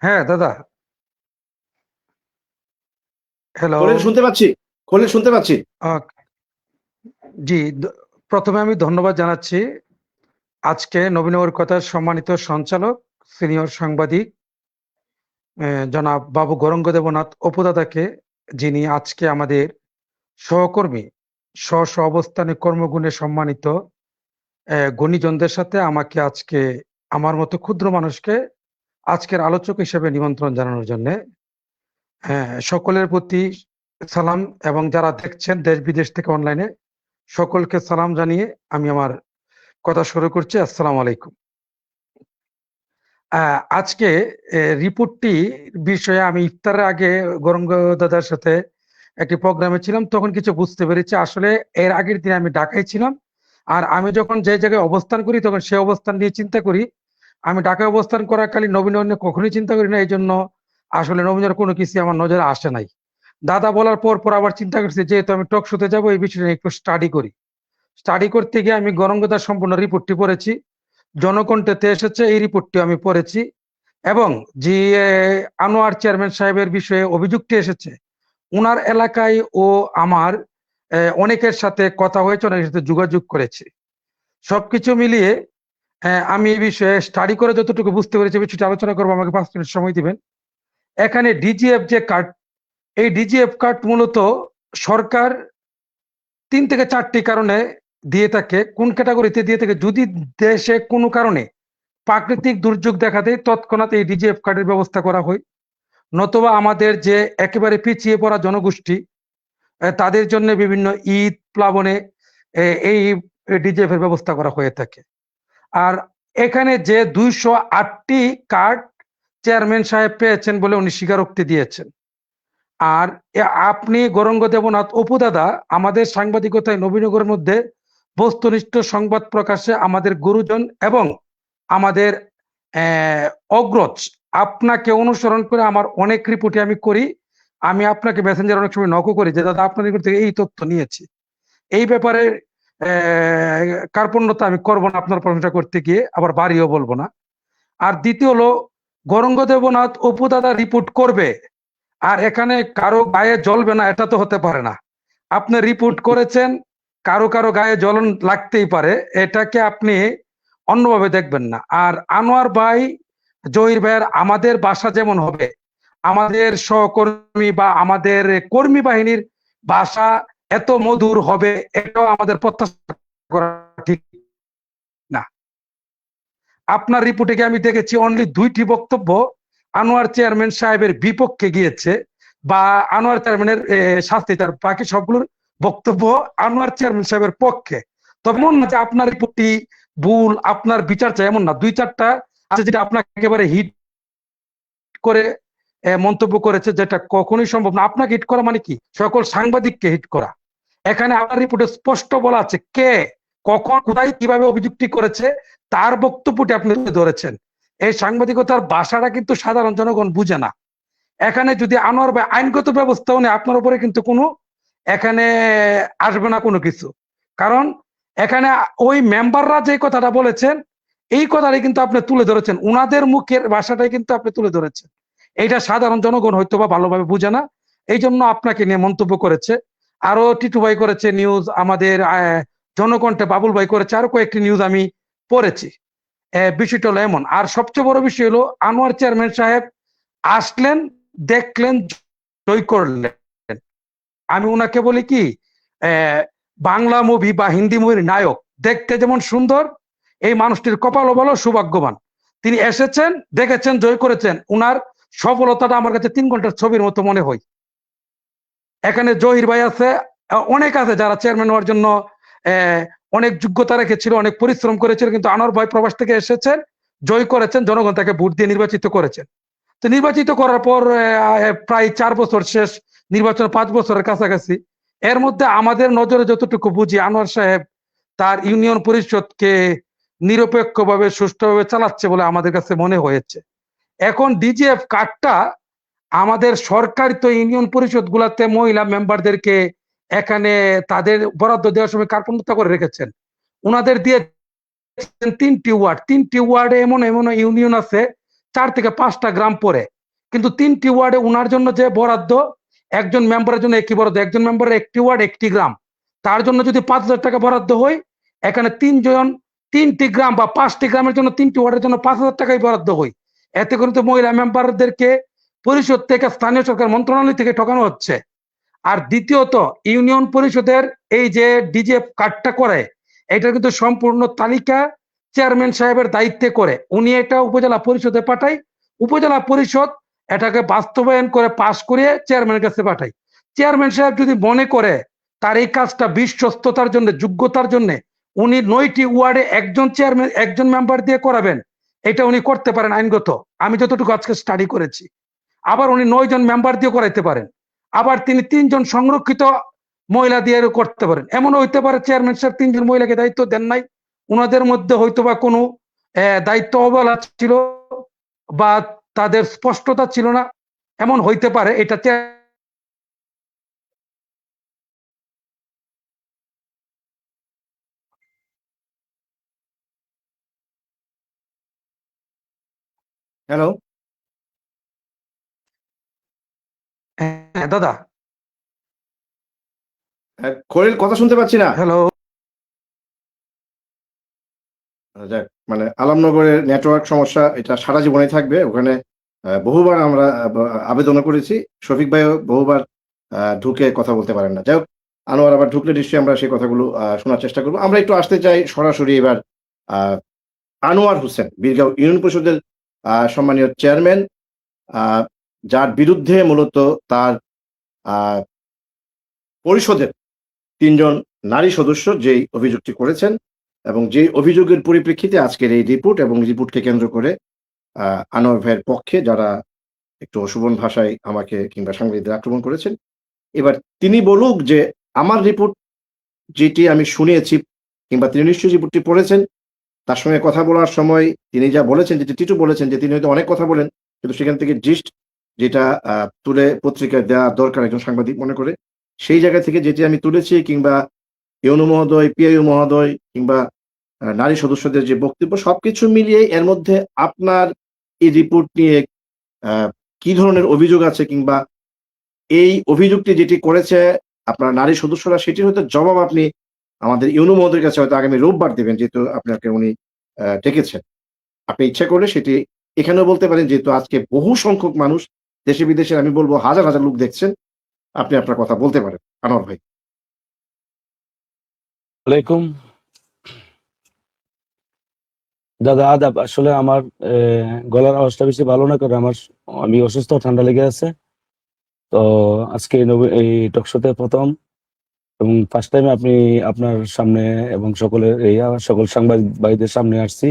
হ্যাঁ দাদা, হ্যালো। খলিল শুনতে পাচ্ছি, খলিল শুনতে পাচ্ছি। জি, প্রথমে আমি ধন্যবাদ জানাচ্ছি আজকে নবীনগর কথার সম্মানিত সঞ্চালক, সিনিয়র সাংবাদিক জনাব বাবু গৌরাঙ্গ দেবনাথ অপু দাদাকে, যিনি আজকে আমাদের সহকর্মী স্ব স্ব অবস্থানে কর্মগুণে সম্মানিত গুণীজনদের সাথে আমাকে আজকে আমার মতো ক্ষুদ্র মানুষকে আজকের আলোচক হিসেবে নিমন্ত্রণ জানানোর জন্য সকলের প্রতি সালাম, এবং যারা দেখছেন দেশ বিদেশ থেকে অনলাইনে সকলকে সালাম জানিয়ে আমি আমার কথা শুরু করছি। আসসালামু আলাইকুম। আজকে রিপোর্টটি বিষয়ে আমি ইফতারের আগে গৌরাঙ্গ দাদার সাথে একটি প্রোগ্রামে ছিলাম, তখন কিছু বুঝতে পেরেছি। আসলে এর আগের দিন আমি ঢাকায় ছিলাম, আর আমি যখন যে জায়গায় অবস্থান করি তখন সে অবস্থান নিয়ে চিন্তা করি। আমি ঢাকায় অবস্থান করাকালীন নবীনের কখনোই চিন্তা করি না, এই জন্য আসলে নবীনের কোনো কিছু আমার নজরে আসে নাই। দাদা বলার পর আবার চিন্তা করছি, যেহেতু আমি টক শোতে যাবো, এই বিষয়টা একটু স্টাডি করি। স্টাডি করতে গিয়ে আমি গৌরাঙ্গ দাদার সম্পূর্ণ রিপোর্টটি পড়েছি, জনকণ্ঠেতে এসেছে এই রিপোর্টটি আমি পড়েছি, এবং যে আনোয়ার চেয়ারম্যান সাহেবের বিষয়ে অভিযোগটি এসেছে, উনার এলাকায় ও আমার অনেকের সাথে কথা হয়েছে, অনেকের সাথে যোগাযোগ করেছি। সবকিছু মিলিয়ে আমি এই বিষয়ে স্টাডি করে যতটুকু বুঝতে পেরেছি বিষয়টি আলোচনা করবো। আমাকে 5 মিনিট সময় দিবেন। এখানে ডিজিএফ যে কার্ড, এই ডিজিএফ কার্ড মূলত সরকার 3 থেকে 4টি কারণে দিয়ে থাকে। কোন ক্যাটাগরিতে দিয়ে থাকে? যদি দেশে কোনো কারণে প্রাকৃতিক দুর্যোগ দেখা দেয়, তৎক্ষণাৎ এই ডিজিএফ কার্ডের ব্যবস্থা করা হয়, নতুবা আমাদের যে একেবারে পিছিয়ে পড়া জনগোষ্ঠী, তাদের জন্য বিভিন্ন ঈদ প্লাবনে এই ডিজিএফ এর ব্যবস্থা করা হয়ে থাকে। আর এখানে যে 208টি কার্ড চেয়ারম্যান সাহেব পেয়েছেন বলে উনি স্বীকারোক্তি দিয়েছেন। আর আপনি গৌরাঙ্গ দেবনাথ অপু দাদা আমাদের সাংবাদিকতায় নবীনগরের মধ্যে বস্তুনিষ্ঠ সংবাদ প্রকাশে আমাদের গুরুজন এবং আমাদের অগ্রজ, আপনাকে অনুসরণ করে আমার অনেক রিপোর্টে আমি করি। আমি আপনাকে মেসেঞ্জার অনেক সময় নকও করি যে দাদা আপনার নিকট থেকে এই তথ্য নিয়েছি। এই ব্যাপারে কার্পণ্যতা আমি করবো না আপনার প্রশংসা করতে গিয়ে, আবার বাড়িও বলবো না। আর দ্বিতীয় হলো, গৌরাঙ্গ দেবনাথ অপু দাদা রিপোর্ট করবে আর এখানে কারো গায়ে জ্বলবে না, এটা তো হতে পারে না। আপনি রিপোর্ট করেছেন, কারো কারো গায়ে জ্বলন লাগতেই পারে, এটাকে আপনি অন্যভাবে দেখবেন না। আর আনোয়ার ভাই, জহির ভাইয়ের আমাদের বাসা যেমন হবে, আমাদের সহকর্মী বা আমাদের কর্মী বাহিনীর ভাষা এত মধুর হবে, এটাও আমাদের প্রত্যাশা করা ঠিক না। আপনার রিপোর্টে আমি দেখেছি অনলি 2টি বক্তব্য আনোয়ার চেয়ারম্যান সাহেবের বিপক্ষে গিয়েছে, বা আনোয়ার চেয়ারম্যানের শাস্তি, তার বাকি সবগুলোর বক্তব্য আনোয়ার চেয়ারম্যান সাহেবের পক্ষে। তবে এমন না যে আপনার রিপোর্টটি ভুল, আপনার বিচার চাই, এমন না। 2-4টা আছে যেটা আপনাকে একেবারে হিট করে মন্তব্য করেছে, যেটা কখনোই সম্ভব না। আপনাকে হিট করা মানে কি? সকল সাংবাদিককে হিট করা। এখানে আপনার রিপোর্টে স্পষ্ট বলা আছে কে, কখন, কোথায়, কিভাবে অভিযুক্তি করেছে, তার বক্তব্যটি আপনি তুলে ধরেছেন। এই সাংবাদিকতার ভাষাটা কিন্তু সাধারণ জনগণ বুঝে না। এখানে যদি আনোয়ার ভাই আইনগত ব্যবস্থাও নেই, আপনার উপরে কিন্তু কোনো এখানে আসবে না কোনো কিছু। কারণ এখানে ওই মেম্বাররা যে কথাটা বলেছেন, এই কথাটাই কিন্তু আপনি তুলে ধরেছেন, উনাদের মুখের ভাষাটাই কিন্তু আপনি তুলে ধরেছেন। এইটা সাধারণ জনগণ হয়তো বা ভালোভাবে বুঝে না, এই জন্য আপনাকে নিয়ে মন্তব্য করেছে। আরো টিটু ভাই করেছে নিউজ, আমাদের জনকণ্ঠে বাবুল ভাই করেছে, আরো কয়েকটি নিউজ আমি পড়েছি। বিষয়টা হলো এমন। আর সবচেয়ে বড় বিষয় হলো, আনোয়ার চেয়ারম্যান সাহেব আসলেন, দেখলেন, জয় করলেন। আমি উনাকে বলি কি, বাংলা মুভি বা হিন্দি মুভির নায়ক, দেখতে যেমন সুন্দর, এই মানুষটির কপালও বলো সৌভাগ্যবান। তিনি এসেছেন, দেখেছেন, জয় করেছেন। উনার সফলতাটা আমার কাছে 3 ঘন্টার ছবির মতো মনে হয়। এখানে জহির ভাই আছে, অনেক আছে যারা চেয়ারম্যান হওয়ার জন্য অনেক যোগ্যতা রেখেছিল, অনেক পরিশ্রম করেছিল, কিন্তু আনোয়ার ভাই প্রবাস থেকে এসেছেন, জয় করেছেন, জনগণ তাকে ভোট দিয়ে নির্বাচিত করেছেন। তো নির্বাচিত করার পর প্রায় 4 বছর শেষ, নির্বাচন 5 বছরের কাছাকাছি। এর মধ্যে আমাদের নজরে যতটুকু বুঝি, আনোয়ার সাহেব তার ইউনিয়ন পরিষদকে নিরপেক্ষভাবে সুষ্ঠুভাবে চালাচ্ছে বলে আমাদের কাছে মনে হয়েছে। এখন ডিজিএফ কার্ডটা আমাদের সরকার তো ইউনিয়ন পরিষদ গুলাতে মহিলা মেম্বারদেরকে এখানে তাদের বরাদ্দ দেওয়ার সময় কার্পণ্যতা করে রেখেছেন। উনাদের দিয়ে 3টি ওয়ার্ড, 3টি ওয়ার্ডে এমন এমন ইউনিয়ন আছে 4 থেকে 5টা গ্রাম পরে, কিন্তু 3টি ওয়ার্ডে উনার জন্য যে বরাদ্দ, একজন মেম্বারের জন্য একটি বরাদ্দ, একজন মেম্বারের একটি ওয়ার্ড একটি গ্রাম, তার জন্য যদি 5,000 টাকা বরাদ্দ হয়, এখানে 3টি গ্রাম বা 5টি গ্রামের জন্য 3টি ওয়ার্ডের জন্য 5,000 টাকাই বরাদ্দ হয়। এতে করে তো মহিলা মেম্বারদেরকে পরিষদ থেকে, স্থানীয় সরকার মন্ত্রণালয় থেকে ঠকানো হচ্ছে। আর দ্বিতীয়ত, ইউনিয়ন পরিষদের এই যে ডিজে কার্ডটা করে, এটা কিন্তু সম্পূর্ণ তালিকা চেয়ারম্যান সাহেবের দায়িত্বে করে, উনি এটা উপজেলা পরিষদে পাঠায়, উপজেলা পরিষদ এটাকে বাস্তবায়ন করে পাশ করিয়ে চেয়ারম্যানের কাছে পাঠায়। চেয়ারম্যান সাহেব যদি মনে করে তার এই কাজটা বিশ্বস্ততার জন্য, যোগ্যতার জন্য, উনি 9টি ওয়ার্ডে একজন মেম্বার দিয়ে করাবেন, এটা উনি করতে পারেন আইনগত, আমি যতটুকু আজকে স্টাডি করেছি। আবার উনি 9 জন মেম্বার দিয়ে করাইতে পারেন, আবার তিনি 3 জন সংরক্ষিত মহিলা দিয়ে করতে পারেন। এমন হইতে পারে চেয়ারম্যান সাহেব 3 জন মহিলাকে দায়িত্ব দেন নাই, ওনাদের মধ্যে হয়তো বা কোনো দায়িত্ব অবহেলা ছিল বা তাদের স্পষ্টতা ছিল না, এমন হইতে পারে। এটা হ্যালো, হ্যাঁ দাদা, খলিল কথা শুনতে পাচ্ছি না। হ্যালো। যাক, মানে আলমনগরের নেটওয়ার্ক সমস্যা, এটা সারা জীবনই থাকবে। ওখানে বহুবার আমরা আবেদন করেছি, শফিক ভাইও বহুবার ঢুকে কথা বলতে পারেন না। যাই হোক, আনোয়ার আবার ঢুকলে নিশ্চয়ই আমরা সেই কথাগুলো শোনার চেষ্টা করবো। আমরা একটু আসতে চাই সরাসরি এবার আনোয়ার হোসেন, বীরগাঁও ইউনিয়ন পরিষদের সম্মানীয় চেয়ারম্যান, যার বিরুদ্ধে মূলত তার পরিষদের 3 জন নারী সদস্য যেই অভিযোগটি করেছেন, এবং যেই অভিযোগের পরিপ্রেক্ষিতে আজকের এই রিপোর্ট, এবং রিপোর্টকে কেন্দ্র করে আনোয়ার ভাইয়ের পক্ষে যারা একটু অশোভন ভাষায় আমাকে কিংবা সাংবাদিকদের আক্রমণ করেছেন, এবার তিনি বলুক যে আমার রিপোর্ট যেটি আমি শুনিয়েছি, কিংবা তিনি নিশ্চয়ই রিপোর্টটি পড়েছেন, তার সঙ্গে কথা বলার সময় তিনি যা বলেছেন, যেটি টিটু বলেছেন যে তিনি হয়তো অনেক কথা বলেন, কিন্তু সেখান থেকে জিস্ট যেটা তুলে পত্রিকায় দেওয়া দরকার একজন সাংবাদিক মনে করে, সেই জায়গা থেকে যেটি আমি তুলেছি, কিংবা ইউনু মহোদয়, পিআইইউ মহোদয়, কিংবা নারী সদস্যদের যে বক্তব্য, সবকিছু মিলিয়ে এর মধ্যে আপনার এই রিপোর্ট নিয়ে কি ধরনের অভিযোগ আছে, কিংবা এই অভিযোগটি যেটি করেছে আপনার নারী সদস্যরা, সেটির হয়তো জবাব আপনি আমাদের ইউনু মহোদয়ের কাছে হয়তো আগামী রোববার দেবেন, যেহেতু আপনাকে উনি ডেকেছেন। আপনি ইচ্ছা করলে সেটি এখানেও বলতে পারেন, যেহেতু আজকে বহু সংখ্যক মানুষ দেশে বিদেশে, আমি বলবো হাজার হাজার লোক দেখছেন, আপনি আপনার কথা বলতে পারেন আনোয়ার ভাই। ওয়ালাইকুম দাদা, আদাব। আসলে আমার গলার আওয়াজটা বেশি ভালো না, কারণ আমি অসুস্থ, ঠান্ডা লেগে আছে। তো আজকে এই টকশোতে প্রথম এবং ফার্স্ট টাইম আপনি আপনার সামনে এবং সকল সাংবাদিক ভাইদের সামনে আসছি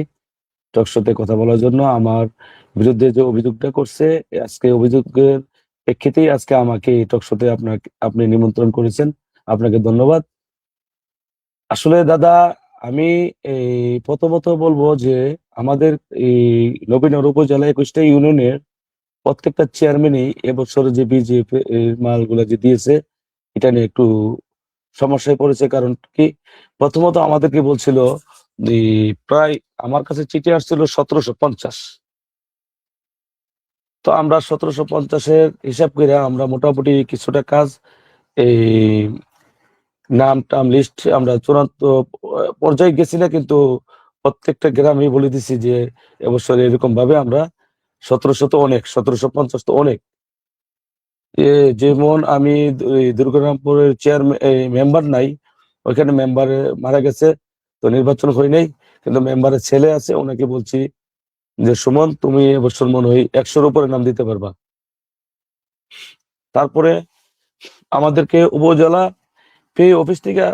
টকশোতে কথা বলার জন্য। আমার বিরুদ্ধে যে অভিযোগটা করছে, আজকে অভিযোগের প্রেক্ষিতেই আজকে আমাকে এই টকশোতে আপনি নিমন্ত্রণ করেছেন, আপনাকে ধন্যবাদ। আসলে দাদা, আমি এই প্রথমত বলবো যে আমাদের এই নবীনগর উপজেলা 21টা ইউনিয়নের প্রত্যেকটা চেয়ারম্যানই এবছর যে বিজেপি মালগুলা যে দিয়েছে, এটা নিয়ে একটু সমস্যায় পড়েছে। কারণ কি, প্রথমত আমাদেরকে বলছিল প্রায়, আমার কাছে চিঠি আসছিল 1750। তো আমরা 1750-এর হিসাব করে আমরা মোটামুটি কিছুটা কাজ, এই নাম টাম লিস্ট আমরা চূড়ান্ত পর্যায়ে গেছি না, কিন্তু প্রত্যেকটা গ্রামে বলে দিছি যে এবছর এরকম ভাবে আমরা 1750 তো অনেক। যেমন আমি দুর্গারামপুরের মেম্বার নাই, ওইখানে মেম্বার মারা গেছে, তো নির্বাচন হয় নাই, কিন্তু মেম্বারের ছেলে আছে, ওনাকে বলছি যে সুমন, তুমি এবছর মনে হয় 100-র উপরে নাম দিতে পারবা। তারপরে আমাদেরকে উপজেলা অফিস থেকে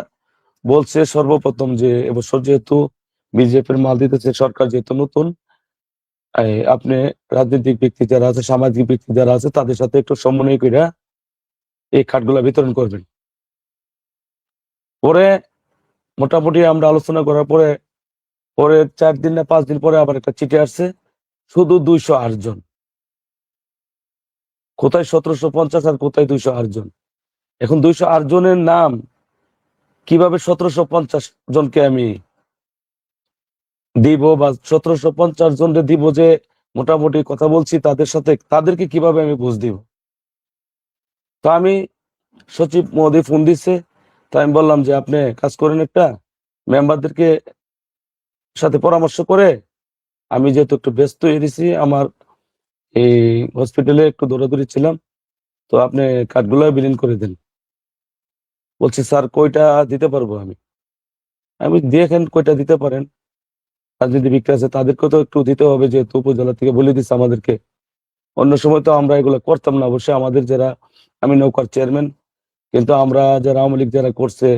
বলছে সর্বপ্রথম যে এবছর যেহেতু বিজেপির মাল দিতেছে সরকার, যেহেতু নতুন, আপনি রাজনৈতিক ব্যক্তি যারা আছে, সামাজিক ব্যক্তি যারা আছে, তাদের সাথে একটু সমন্বয় করে এই কার্ডগুলা বিতরণ করবেন। পরে মোটামুটি আমরা আলোচনা করার পরে 4 দিন না 5 দিন পরে আবার একটা চিঠি আসছে, শুধু 208 জন। কোথায় 1750 আর কোথায় 208 জন? এখন 208 জনের নাম কিভাবে 1750 জনকে আমি দিব, বা 1750 জনকে দিব যে মোটামুটি কথা বলছি তাদের সাথে, তাদেরকে কিভাবে আমি বুঝ দিব। তো আমি সচিব মহোদয় ফোন দিচ্ছে, তো আমি বললাম যে আপনি কাজ করেন, একটা মেম্বারদেরকে সাথে পরামর্শ করে, আমি যেহেতু একটু ব্যস্ত হয়ে গেছি, আমার এই হসপিটালে একটু দৌড়াদৌড়ি ছিলাম, তো আপনি কার্ডগুলো বিলীন করে দেন। বলছি স্যার কয়টা দিতে পারবো আমি? আমি দেখেন কয়টা দিতে পারেন, আর যদি বিক্রি আছে তাদেরকে তো একটু দিতে হবে, যেহেতু উপজেলা থেকে বলে দিচ্ছে আমাদেরকে। অন্য সময় তো আমরা এগুলো করতাম না, অবশ্যই আমাদের যারা, আমি নৌকার চেয়ারম্যান, কিন্তু আমরা যারা আওয়ামী লীগ যারা করছে,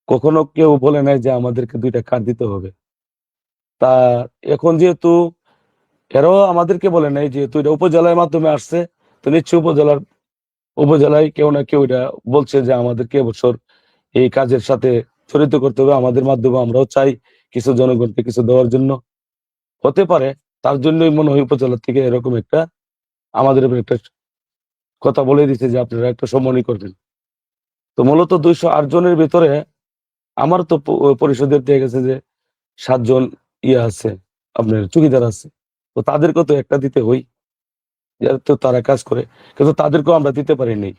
কখনো কেউ বলে নাই যে আমাদেরকে 2টা কার্ড দিতে হবে। তা এখন যেহেতু এরাও আমাদেরকে বলে নাই, যেহেতু এটা উপজেলার মাধ্যমে আসছে, তো নিশ্চয়ই উপজেলায় কেউ না কেউ এটা বলছে যে আমাদেরকে এবছর এই কাজের সাথে জড়িত করতে হবে, আমাদের মাধ্যমে আমরাও চাই কিছু জনগণকে কিছু দেওয়ার জন্য। হতে পারে তার জন্যই মনে হয় উপজেলা থেকে এরকম একটা আমাদের উপর একটা কথা বলে দিচ্ছে যে আপনারা একটা সম্মানী করবেন। তো মূলত 208 জনের ভিতরে আমার তো পরিষদের দিয়ে গেছে যে 7 জন ইয়ে আছে, আপনার চুকিদার আছে, তো তাদেরকেও তো একটা দিতে হই, তো তারা কাজ করে, কিন্তু তাদেরকেও আমরা দিতে পারি নাই।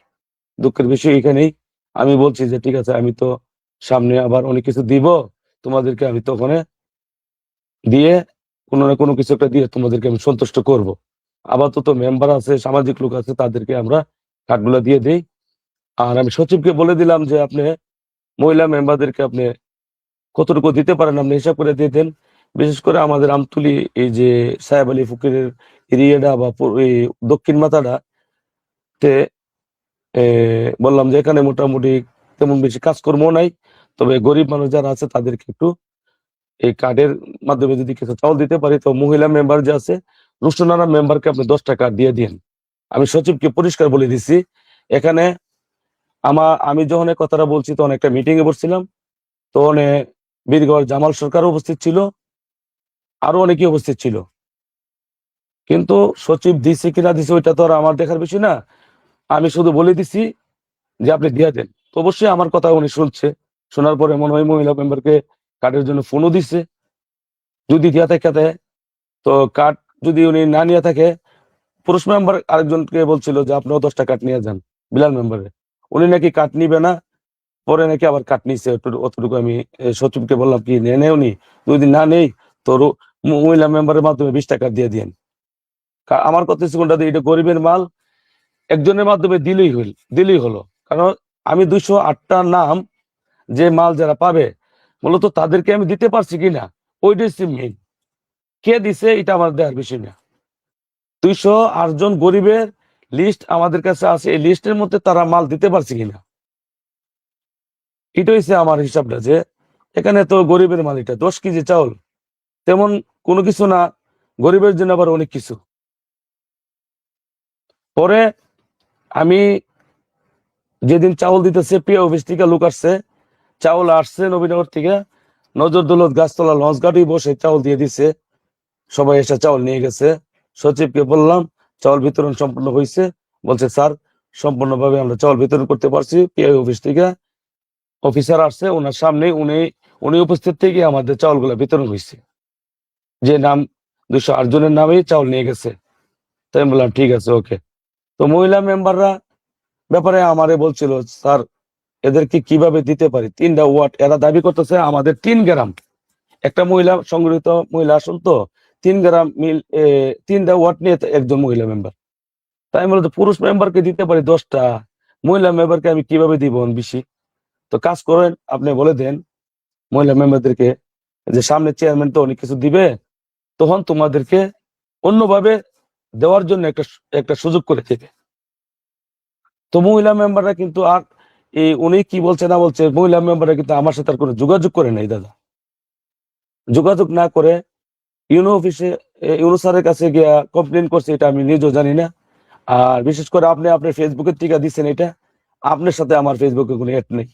দুঃখের বিষয় এখানেই। আমি বলছি যে ঠিক আছে, আমি তো সামনে আবার অনেক কিছু দিব তোমাদেরকে, আমি তখন দিয়ে কোনো না কোনো কিছু একটা দিয়ে তোমাদেরকে আমি সন্তুষ্ট করব। আপাতত মেম্বার আছে, সামাজিক লোক আছে, তাদেরকে আমরা কার্ডগুলো দিয়ে দিই। আর আমি সচিবকে বলে দিলাম যে আপনি মহিলা মেম্বারদেরকে আপনি কতটুকু দিতে পারেন আপনি হিসাব করে দিয়ে দেন। বিশেষ করে আমাদের আমতুলি এই যে সাহেব আলী ফকিরের এরিয়াটা বা এই দক্ষিণ মাথাটা তে বললাম যে এখানে মোটামুটি তেমন বেশি কাজকর্ম নাই, তবে গরিব মানুষ যারা আছে তাদেরকে একটু এই কার্ডের মাধ্যমে যদি কিছু চাউল দিতে পারি, তো মহিলা মেম্বার যে আছে রুষ্টনারা মেম্বারকে আপনি 10টা কার্ড দিয়ে দিন। আমি সচিবকে পরিষ্কার বলে দিচ্ছি। এখানে আমি যখন এই কথাটা বলছি তখন একটা মিটিং এ বসছিলাম, তখন বীরগড় জামাল সরকার উপস্থিত ছিল, আরো অনেকে উপস্থিত ছিল, কিন্তু সচিব দিছে কিনা দিছে ওইটা তো আর আমার দেখার বিষয় না। আমি শুধু বলে দিছি যে আপনি দিয়ে দেন। তো অবশ্যই আমার কথা উনি শুনছে, শোনার পরে মনে হয় মহিলা মেম্বারকে কার্ডের জন্য ফোনও দিচ্ছে। যদি দিয়া থাকে দেয়, তো কার্ড যদি উনি না নিয়ে থাকে, পুরুষ মেম্বার আরেকজনকে বলছিল যে আপনিও 10টা কার্ড নিয়ে যান বিলাল মেম্বারে, উনি নাকি কার্ড নিবে না, পরে নাকি আবার কার্ড নিছে। অতটুকু আমি সচিবকে বললাম কি নেই উনি, যদি না নেই তো মহিলা মেম্বারের মাধ্যমে 20টা কার্ড দিয়ে দিন। আমার কথা কোনটা এটা গরিবের মাল, একজনের মাধ্যমে দিলেই হলো। কারণ আমি 208টা নাম যে মাল যারা পাবে, মূলত তাদেরকে আমি দিতে পারছি কিনা ওইটাই মেইন। কে দিছে এটা আমার দেওয়ার বিষয় না। 208 জন গরিবের লিস্ট আমাদের কাছে আছে, এই লিস্টের মধ্যে তারা মাল দিতে পারছে কিনা, এটা হচ্ছে আমার হিসাবটা। যে এখানে তো গরিবের মাল, এটা 10 কেজি চাউল তেমন কোনো কিছু না, গরিবের জন্য আবার অনেক কিছু। পরে আমি যেদিন চাউল দিতেছে, পিয়া অফিস থেকে লোক আসছে, চাউল আসছে নবীনগর থেকে, নজর দৌলত গাছতলা লঞ্চ গাড়ি বসে চাউল দিয়ে দিছে, সবাই এসে চাউল নিয়ে গেছে। সচিবকে বললাম চাউল বিতরণ সম্পূর্ণ হয়েছে, বলছে স্যার সম্পূর্ণভাবে আমরা চাউল বিতরণ করতে পারছি। পিআই অফিস থেকে অফিসার আসছে, ওনার সামনে উনি উপস্থিত থেকে আমাদের চাউলগুলো বিতরণ হয়েছে, যে নাম 208 জনের নামেই চাউল নিয়ে গেছে। তাই আমি বললাম ঠিক আছে, ওকে। তো মহিলা মেম্বাররা ব্যাপারে আমারে বলছিল স্যার এদেরকে কিভাবে দিতে পারি, 3টা ওয়ার্ড এরা দাবি করতেছে আমাদের 3 গ্রাম, একটা মহিলা সংগঠিত মহিলা আসন, তো 3 গ্রাম 3টা ওয়ার্ড নিয়ে একজন মহিলা মেম্বার। তাই বলতো পুরুষ মেম্বারকে দিতে পারি 10টা, মহিলা মেম্বারকে আমি কিভাবে দিব বেশি? তো কাজ করেন, আপনি বলে দেন মহিলা মেম্বারদেরকে যে সামনে চেয়ারম্যান তো অনেক কিছু দিবে, তখন তোমাদেরকে অন্যভাবে দেওয়ার জন্য একটা সুযোগ করে দেবে। তো মহিলা মেম্বাররা কিন্তু আর উনি কি বলছে না বলছে, মহিলা মেম্বাররা কিন্তু আমার সাথে আর কোনো যোগাযোগ করে নাই দাদা। যোগাযোগ না করে ইউনো অফিসে ইউনো স্যারের কাছে গিয়া কমপ্লেন করছে, এটা আমি নিজেও জানি না। আর বিশেষ করে আপনি আপনার ফেসবুকের টিকা দিচ্ছেন, এটা আপনার সাথে আমার ফেসবুকে কোনো অ্যাড নেই,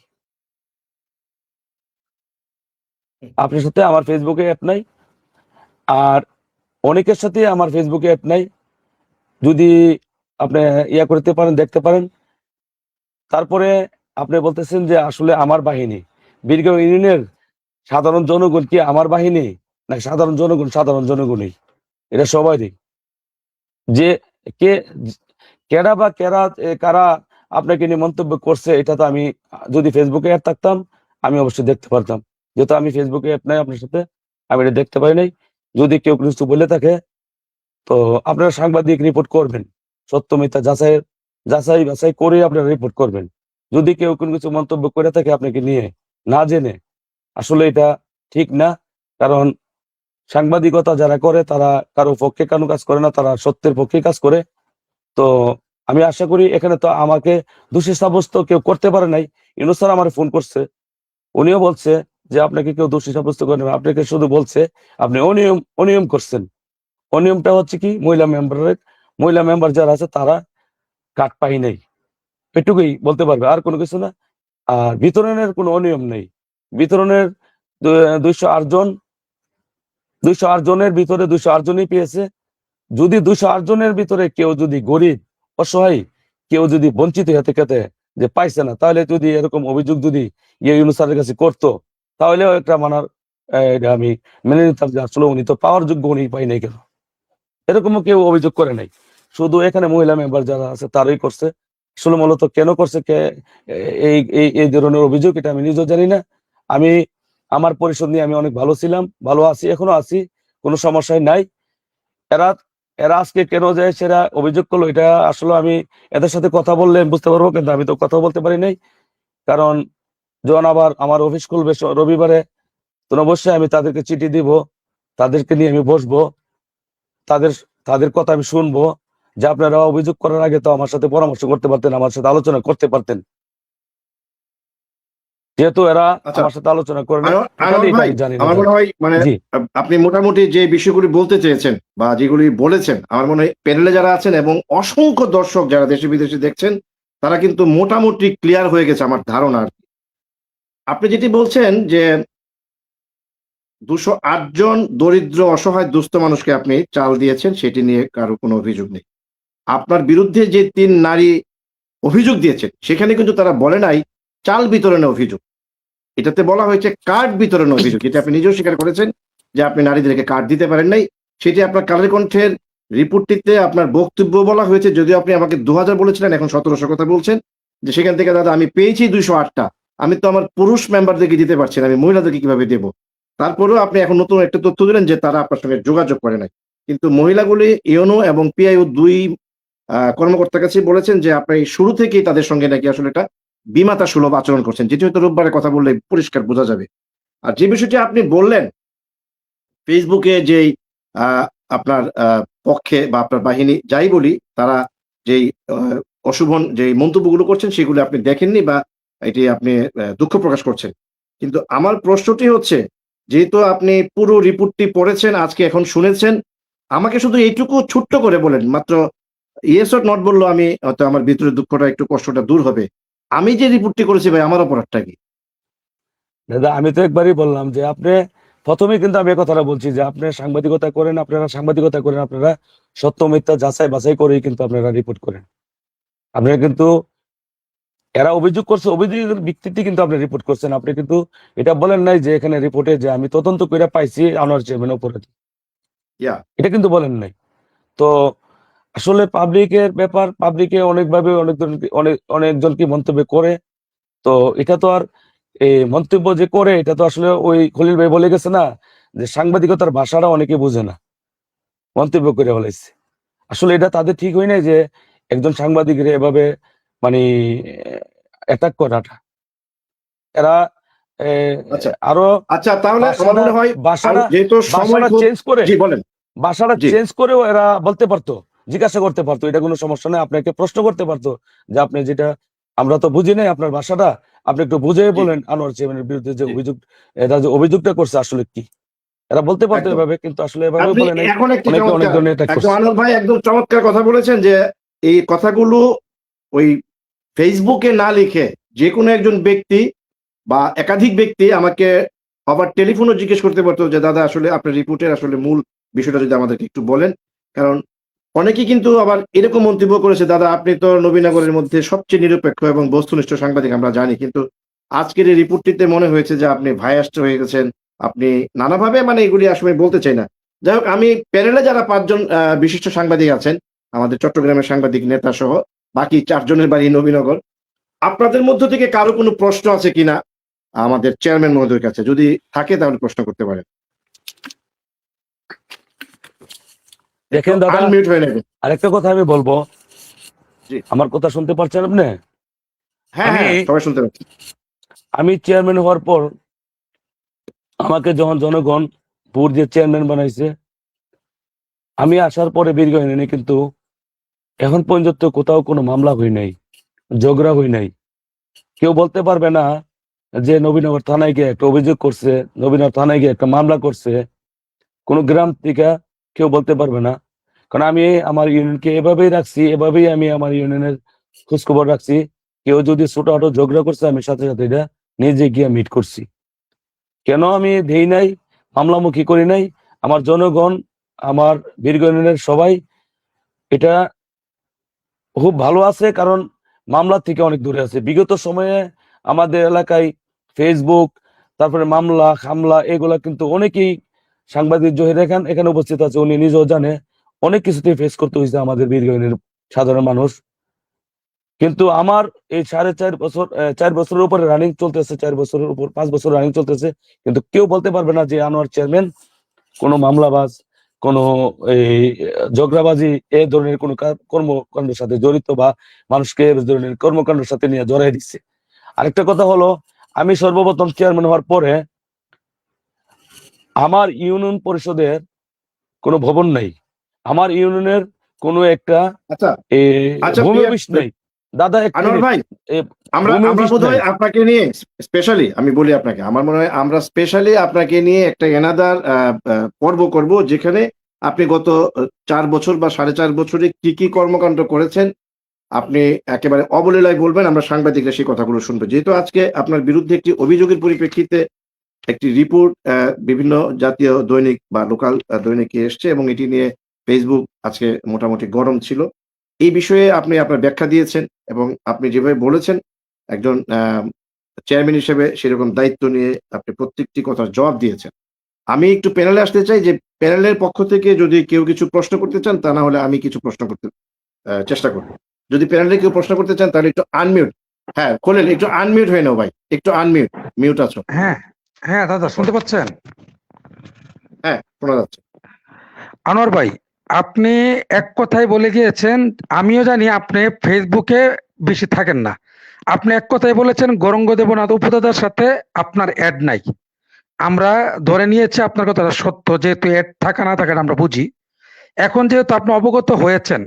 আপনার সাথে আমার ফেসবুকে অ্যাড নাই, আর অনেকের সাথে আমার ফেসবুকে অ্যাড নাই। যদি আপনি ইয়া করতে পারেন, দেখতে পারেন। তারপরে আপনি বলতেছেন যে আসলে আমার বাহিনী, বীরগাঁও ইউনিয়নের সাধারণ জনগণ কি আমার বাহিনী, না সাধারণ জনগণই? এটা সবাই যে কে কেডা বা কারা আপনাকে নিয়ে মন্তব্য করছে, এটা তো আমি যদি ফেসবুকে অ্যাড থাকতাম আমি অবশ্যই দেখতে পারতাম। যেহেতু আমি ফেসবুকে অ্যাড নাই আপনার সাথে, আমি এটা দেখতে পাই নাই। যদি কেউ কিছু বলে থাকে তো আপনারা সাংবাদিক রিপোর্ট করবেন, সত্য মিথ্যা যাচাই বাছাই করে আপনারা রিপোর্ট করবেন। যদি কেউ কোনো কিছু মন্তব্য করে থাকে আপনাকে নিয়ে না জেনে, আসলে এটা ঠিক না। কারণ সাংবাদিকতা যারা করে তারা কারো পক্ষে কারো কাজ করে না, তারা সত্যের পক্ষে কাজ করে। তো আমি আশা করি এখানে তো আমাকে দোষী সাব্যস্ত কেউ করতে পারে নাই। ইউনূস স্যার আমার ফোন করছে, উনিও বলছে যে আপনাকে কেউ দোষী সাব্যস্ত করে না, আপনাকে শুধু বলছে আপনি অনিয়ম করছেন। অনিয়মটা হচ্ছে কি, মহিলা মেম্বার যারা আছে তারা কাট পাই নাই, এটুকুই বলতে পারবে, আর কোনো কিছু না। আর বিতরণের কোনো অনিয়ম নেই। বিতরণের 208 জনের ভিতরে 208 জনই পেয়েছে। যদি 208 জনের ভিতরে কেউ যদি গরিব অসহায় কেউ যদি বঞ্চিত হতে খেতে যে পাইছে না, তাহলে যদি এরকম অভিযোগ যদি ইউনূস স্যারের কাছে করতো তাহলেও একটা মানার এটা আমি মেনে নিতাম যে আসলে উনি তো পাওয়ার যোগ্য, উনি পাই নাই কেন। এরকমও কেউ অভিযোগ করে নাই, শুধু এখানে মহিলা মেম্বার যারা আছে তারাই করছে। আসলে মূলত কেন করছে এই ধরনের অভিযোগ, এটা আমি নিজেও জানি না। আমি আমার পরিষদ নিয়ে আমি অনেক ভালো ছিলাম, ভালো আছি, এখনো আছি, কোনো সমস্যাই নাই। এরা এরা আজকে কেন যায় সেটা অভিযোগ করলো, এটা আসলে আমি এদের সাথে কথা বললে বুঝতে পারবো, কিন্তু আমি তো কথা বলতে পারি নাই। কারণ যখন আবার আমার অফিস খুলবে রবিবারে, তো অবশ্যই আমি তাদেরকে চিঠি দিব, তাদেরকে নিয়ে আমি বসবো, তাদের কথা আমি শুনবো যে আপনারা অভিযোগ করার আগে তো আমার সাথে পরামর্শ করতে পারতেন, আমার সাথে আলোচনা করতে পারতেন। যেহেতু এরা আচ্ছা, আমার সাথে আলোচনা করে না, আনোয়ার ভাই, জানি না। আমার মনে হয় মানে জি, আপনি মোটামুটি যে বিষয়গুলি বলতে চেয়েছেন বা যেগুলি বলেছেন, আমার মনে হয় প্যানেলে যারা আছেন এবং অসংখ্য দর্শক যারা দেশে বিদেশে দেখছেন, তারা কিন্তু মোটামুটি ক্লিয়ার হয়ে গেছে আমার ধারণা আর কি। আপনি যেটি বলছেন যে 208 জন দরিদ্র অসহায় দুস্থ মানুষকে আপনি চাল দিয়েছেন, সেটি নিয়ে কারো কোনো অভিযোগ নেই। আপনার বিরুদ্ধে যে 3 নারী অভিযোগ দিয়েছেন, সেখানে কিন্তু তারা বলে নাই চাল বিতরণের অভিযোগ। এটাতে বলা হয়েছে কার্ড বিতরণের অভিযোগ, যেটা আপনি নিজেও স্বীকার করেছেন যে আপনি নারীদেরকে কার্ড দিতে পারেন নাই। সেটি আপনার কালের কণ্ঠের রিপোর্টটিতে আপনার বক্তব্য বলা হয়েছে, যদিও আপনি আমাকে 2000 বলেছিলেন, এখন 1700 কথা বলছেন, যে সেখান থেকে দাদা আমি পেয়েছি 208টা, আমি তো আমার পুরুষ মেম্বারদেরকে দিতে পারছি না, আমি মহিলাদেরকে কিভাবে দেব? তারপরেও আপনি এখন নতুন একটা তথ্য দিলেন যে তারা আপনার সঙ্গে যোগাযোগ করে নাই। কিন্তু মহিলাগুলি ইউনো এবং পিআইও 2 কর্মকর্তার কাছে বলেছেন যে আপনি শুরু থেকেই তাদের সঙ্গে নাকি আসলে এটা বিমাতা সুলভ আচরণ করছেন, যেটি হয়তো রোববারে কথা বললে পরিষ্কার বোঝা যাবে। আর যে বিষয়টি আপনি বললেন ফেসবুকে যেই আপনার পক্ষে বা আপনার বাহিনী যাই বলি, তারা যেই অশুভন যেই মন্তব্যগুলো করছেন সেগুলো আপনি দেখেননি বা এটি আপনি দুঃখ প্রকাশ করছেন। কিন্তু আমার প্রশ্নটি হচ্ছে, যেহেতু আপনি পুরো রিপোর্টটি পড়েছেন, আজকে এখন শুনেছেন, আমাকে শুধু এইটুকু ছোট্ট করে বলেন, মাত্র ইয়েস অর নট বললেও আমি হয়তো আমার ভিতরে দুঃখটা একটু কষ্টটা দূর হবে। আমি যে রিপোর্টটি করেছি ভাই, আমার অপরাধটা কি? দাদা আমি তো একবারই বললাম যে আপনি প্রথমেই কিন্তু আমি কথাটা বলছি যে আপনি সাংবাদিকতা করেন, আপনারা সত্য মিথ্যা যাচাই বাছাই করেই কিন্তু আপনারা রিপোর্ট করেন। আপনারা কিন্তু এরা অভিযোগ করছে, অভিযোগের ভিত্তিতে কিন্তু আপনি রিপোর্ট করছেন। আপনি কিন্তু এটা বলেন নাই যে এখানে রিপোর্টে যে আমি তদন্ত করে পাইছি আনোয়ার চেয়ারম্যান অপরাধী, ইয়া এটা কিন্তু বলেন নাই। তো আসলে পাবলিকের ব্যাপার, পাবলিকে অনেকভাবে অনেকজনকে মন্তব্য করে, তো এটা তো আর এই মন্তব্য যে করে এটা তো আসলে ওই খলিল ভাই বলে গেছে না যে সাংবাদিকতার ভাষাটা অনেকে বোঝে না, মন্তব্য করে বলেছে। আসলে এটা তাদের ঠিক হয় না যে একজন সাংবাদিকের এভাবে মানে অ্যাটাক করাটা। এরা আচ্ছা আরো আচ্ছা, তাহলে আমার মনে হয় ভাষাটা যেহেতু সময় খুব, চেঞ্জ করে, জি বলেন। ভাষাটা জি চেঞ্জ করেও এরা বলতে পারতো, জিজ্ঞাসা করতে পারতো, এটা কোনো সমস্যা নেই, আপনাকে প্রশ্ন করতে পারতো যে আপনি যেটা আমরা তো বুঝি নাই আপনার ভাষাটা, আপনি একটু বুঝিয়ে জি বলেন আনোয়ার চেয়ারম্যানের বিরুদ্ধে যে জি এরা যে অভিযোগটা করছে আসলে কি। এরা বলতে পারতো একদম। এভাবে, কিন্তু আসলে এভাবে আপনি বলে নাই। এখন একটি অনেক চমৎকার, ধরনের অ্যাটাক একদম করছে। আনন্দ ভাই একদম চমৎকার কথা বলেছেন যে এই কথাগুলো ওই ফেসবুকে না লিখে যে কোনো একজন ব্যক্তি বা একাধিক ব্যক্তি আমাকে আবার টেলিফোনও জিজ্ঞেস করতে পারতো যে দাদা আসলে আপনার রিপোর্টের আসলে মূল বিষয়টা যদি আমাদেরকে একটু বলেন। কারণ অনেকেই কিন্তু আবার এরকম মন্তব্য করেছে, দাদা আপনি তো নবীনগরের মধ্যে সবচেয়ে নিরপেক্ষ এবং বস্তুনিষ্ঠ সাংবাদিক, আমরা জানি, কিন্তু আজকের এই রিপোর্টটিতে মনে হয়েছে যে আপনি ভায়াস্ট হয়ে গেছেন, আপনি নানাভাবে, মানে এগুলি আসলে বলতে চাই না। যাই হোক, আমি প্যানেলে যারা 5 জন বিশিষ্ট সাংবাদিক আছেন আমাদের চট্টগ্রামের সাংবাদিক নেতা সহ বাকি 4 জনের বাড়ি নবীনগর। আপনাদের মধ্য থেকে কারো কোনো প্রশ্ন আছে কিনা আমাদের চেয়ারম্যান মহোদয়ের কাছে? যদি থাকে তাহলে প্রশ্ন করতে পারেন। দেখেন দাদা, আনমিউট হয়ে নেবেন। আরেকটা কথা আমি বলবো। জি। আমার কথা শুনতে পারছেন আপনি? হ্যাঁ, হ্যাঁ, সবাই শুনতে পাচ্ছি। আমি চেয়ারম্যান হওয়ার পর আমাকে যখন জনগণ ভোট দিয়ে চেয়ারম্যান বানাইছে, আমি আসার পরে বীরগঞ্জ ইউনিয়নে কিন্তু এখন পর্যন্ত কোথাও কোনো মামলা হই নাই, ঝগড়া হই নাই। কেউ বলতে পারবে না যে নবীনগর থানায় গিয়ে একটা অভিযোগ করছে, নবীনগর থানায় গিয়ে একটা মামলা করছে। কোনো গ্রাম থেকে কেউ বলতে পারবে না, কারণ আমি আমার ইউনিয়নকে এভাবেই রাখছি, এভাবেই আমি আমার ইউনিয়নের খোঁজখবর রাখছি। কেউ যদি ছোটখাটো ঝগড়া করছে, আমি সাথে সাথে এটা নিজে গিয়ে মিট করছি। কেন আমি দেই নাই, মামলামুখী করি নাই? আমার জনগণ, আমার বীরগঞ্জ ইউনিয়নের সবাই এটা খুব ভালো আছে, কারণ মামলা থেকে অনেক দূরে আছে। বিগত সময়ে আমাদের এলাকায় ফেসবুক, তারপরে মামলা হামলা, এগুলা কিন্তু অনেকেই সাংবাদিক জহির এখানে উপস্থিত আছে, উনি নিজেও জানে অনেক কিছুতে ফেস করতে হয়েছে আমাদের বীরগঞ্জের সাধারণ মানুষ। কিন্তু আমার এই 4.5 বছর 4 বছরের উপরে রানিং চলতেছে, 4 বছরের উপর 5 বছর রানিং চলতেছে, কিন্তু কেউ বলতে পারবে না যে আনোয়ার চেয়ারম্যান কোনো মামলাবাজ, কোনো এই ঝগড়াবাজি, এই ধরনের কোনো কর্মকাণ্ডের সাথে জড়িত বা মানুষকে এই ধরনের কর্মকাণ্ডের সাথে নিয়ে জড়াই দিচ্ছে। আরেকটা কথা হলো, আমি সর্বপ্রথম চেয়ারম্যান হওয়ার পরে আমার ইউনিয়ন পরিষদের কোনো ভবন নাই, আমার ইউনিয়নের কোনো একটা আচ্ছা, ভূমি অফিস নাই। দাদা আনোয়ার ভাই, আমরা বোধহয় আপনাকে নিয়ে স্পেশালি, আমি বলি আপনাকে, আমার মনে হয় আমরা স্পেশালি আপনাকে নিয়ে একটা এনাদার পর্ব করব, যেখানে আপনি গত 4 বছর বা 4.5 বছরে কি কি কর্মকাণ্ড করেছেন আপনি একেবারে অবলীলায় বলবেন, আমরা সাংবাদিকরা সেই কথাগুলো শুনবো। যেহেতু আজকে আপনার বিরুদ্ধে একটি অভিযোগের পরিপ্রেক্ষিতে একটি রিপোর্ট বিভিন্ন জাতীয় দৈনিক বা লোকাল দৈনিকে এসছে, এবং এটি নিয়ে ফেসবুক আজকে মোটামুটি গরম ছিল। এই বিষয়ে আপনি আপনার ব্যাখ্যা দিয়েছেন, এবং আপনি যেভাবে বলেছেন একজন চেয়ারম্যান হিসেবে সেরকম দায়িত্ব নিয়ে আপনি প্রত্যেকটি কথার জবাব দিয়েছেন। আমি একটু প্যানেলে আসতে চাই, যে প্যানেলের পক্ষ থেকে যদি কেউ কিছু প্রশ্ন করতে চান, তা না হলে আমি কিছু প্রশ্ন করতে চেষ্টা করব। যদি প্যানেলে কেউ প্রশ্ন করতে চান তাহলে একটু আনমিউট, হ্যাঁ খোলেন, একটু আনমিউট হয়ে নাও ভাই, একটু আনমিউট, মিউট আছো। হ্যাঁ, হ্যাঁ দাদা, শুনতে পাচ্ছেন? হ্যাঁ, শোনা যাচ্ছে। আনোয়ার ভাই, আপনি এক কথায় বলে গিয়েছেন, আমিও জানি আপনি ফেসবুকে বেশি থাকেন না। আপনি এক কথায় বলেছেন গৌরাঙ্গ দেবনাথ উপদাদার সাথে আপনার অ্যাড নাই। আমরা ধরে নিয়েছি আপনার কথাটা সত্য, যেহেতু অ্যাড থাকা না থাকাটা আমরা বুঝি। এখন যেহেতু আপনি অবগত হয়েছেন,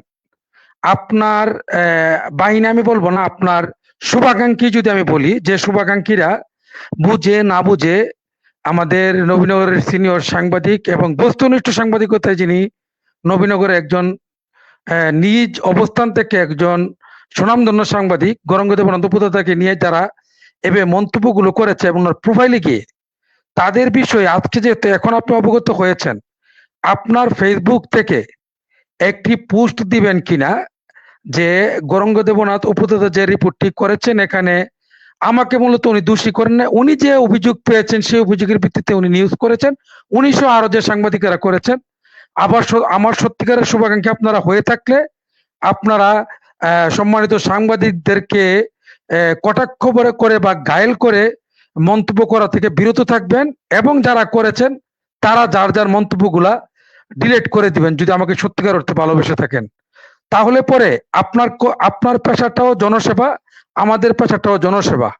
আপনার বাহিনী আমি বলবো না, আপনার শুভাকাঙ্ক্ষী যদি আমি বলি, যে শুভাকাঙ্ক্ষীরা বুঝে না বুঝে আমাদের নবীনগরের সিনিয়র সাংবাদিক এবং বস্তুনিষ্ঠ সাংবাদিকতায় যিনি নবীনগরের একজন নিজ অবস্থান থেকে একজন সুনামধন্য সাংবাদিক গৌরাঙ্গ দেবনাথ উপদাদাকে নিয়ে যারা এভাবে মন্তব্যগুলো করেছে এবং প্রোফাইলে গিয়ে তাদের বিষয়ে আজকে যেহেতু এখন আপনি অবগত হয়েছেন, আপনার ফেসবুক থেকে একটি পোস্ট দিবেন কিনা যে গৌরাঙ্গ দেবনাথ উপদাদা যে রিপোর্টটি করেছেন, এখানে আমাকে মূলত উনি দোষী করেন না, উনি যে অভিযোগ পেয়েছেন সেই অভিযোগের ভিত্তিতে উনি নিউজ করেছেন, 1900 আরো যে সাংবাদিকেরা করেছেন। আবার আমার সত্যিকারের শুভাকাঙ্ক্ষী আপনারা হয়ে থাকলে আপনারা সম্মানিত সাংবাদিকদেরকে কটাক্ষ করে বা ঘায়েল করে মন্তব্য করা থেকে বিরত থাকবেন, এবং যারা করেছেন তারা যার যার মন্তব্যগুলা ডিলিট করে দিবেন যদি আমাকে সত্যিকার অর্থে ভালোবেসে থাকেন। তাহলে পরে আপনার পেশাটাও জনসেবা, আমাদের পেশাটাও জনসেবা।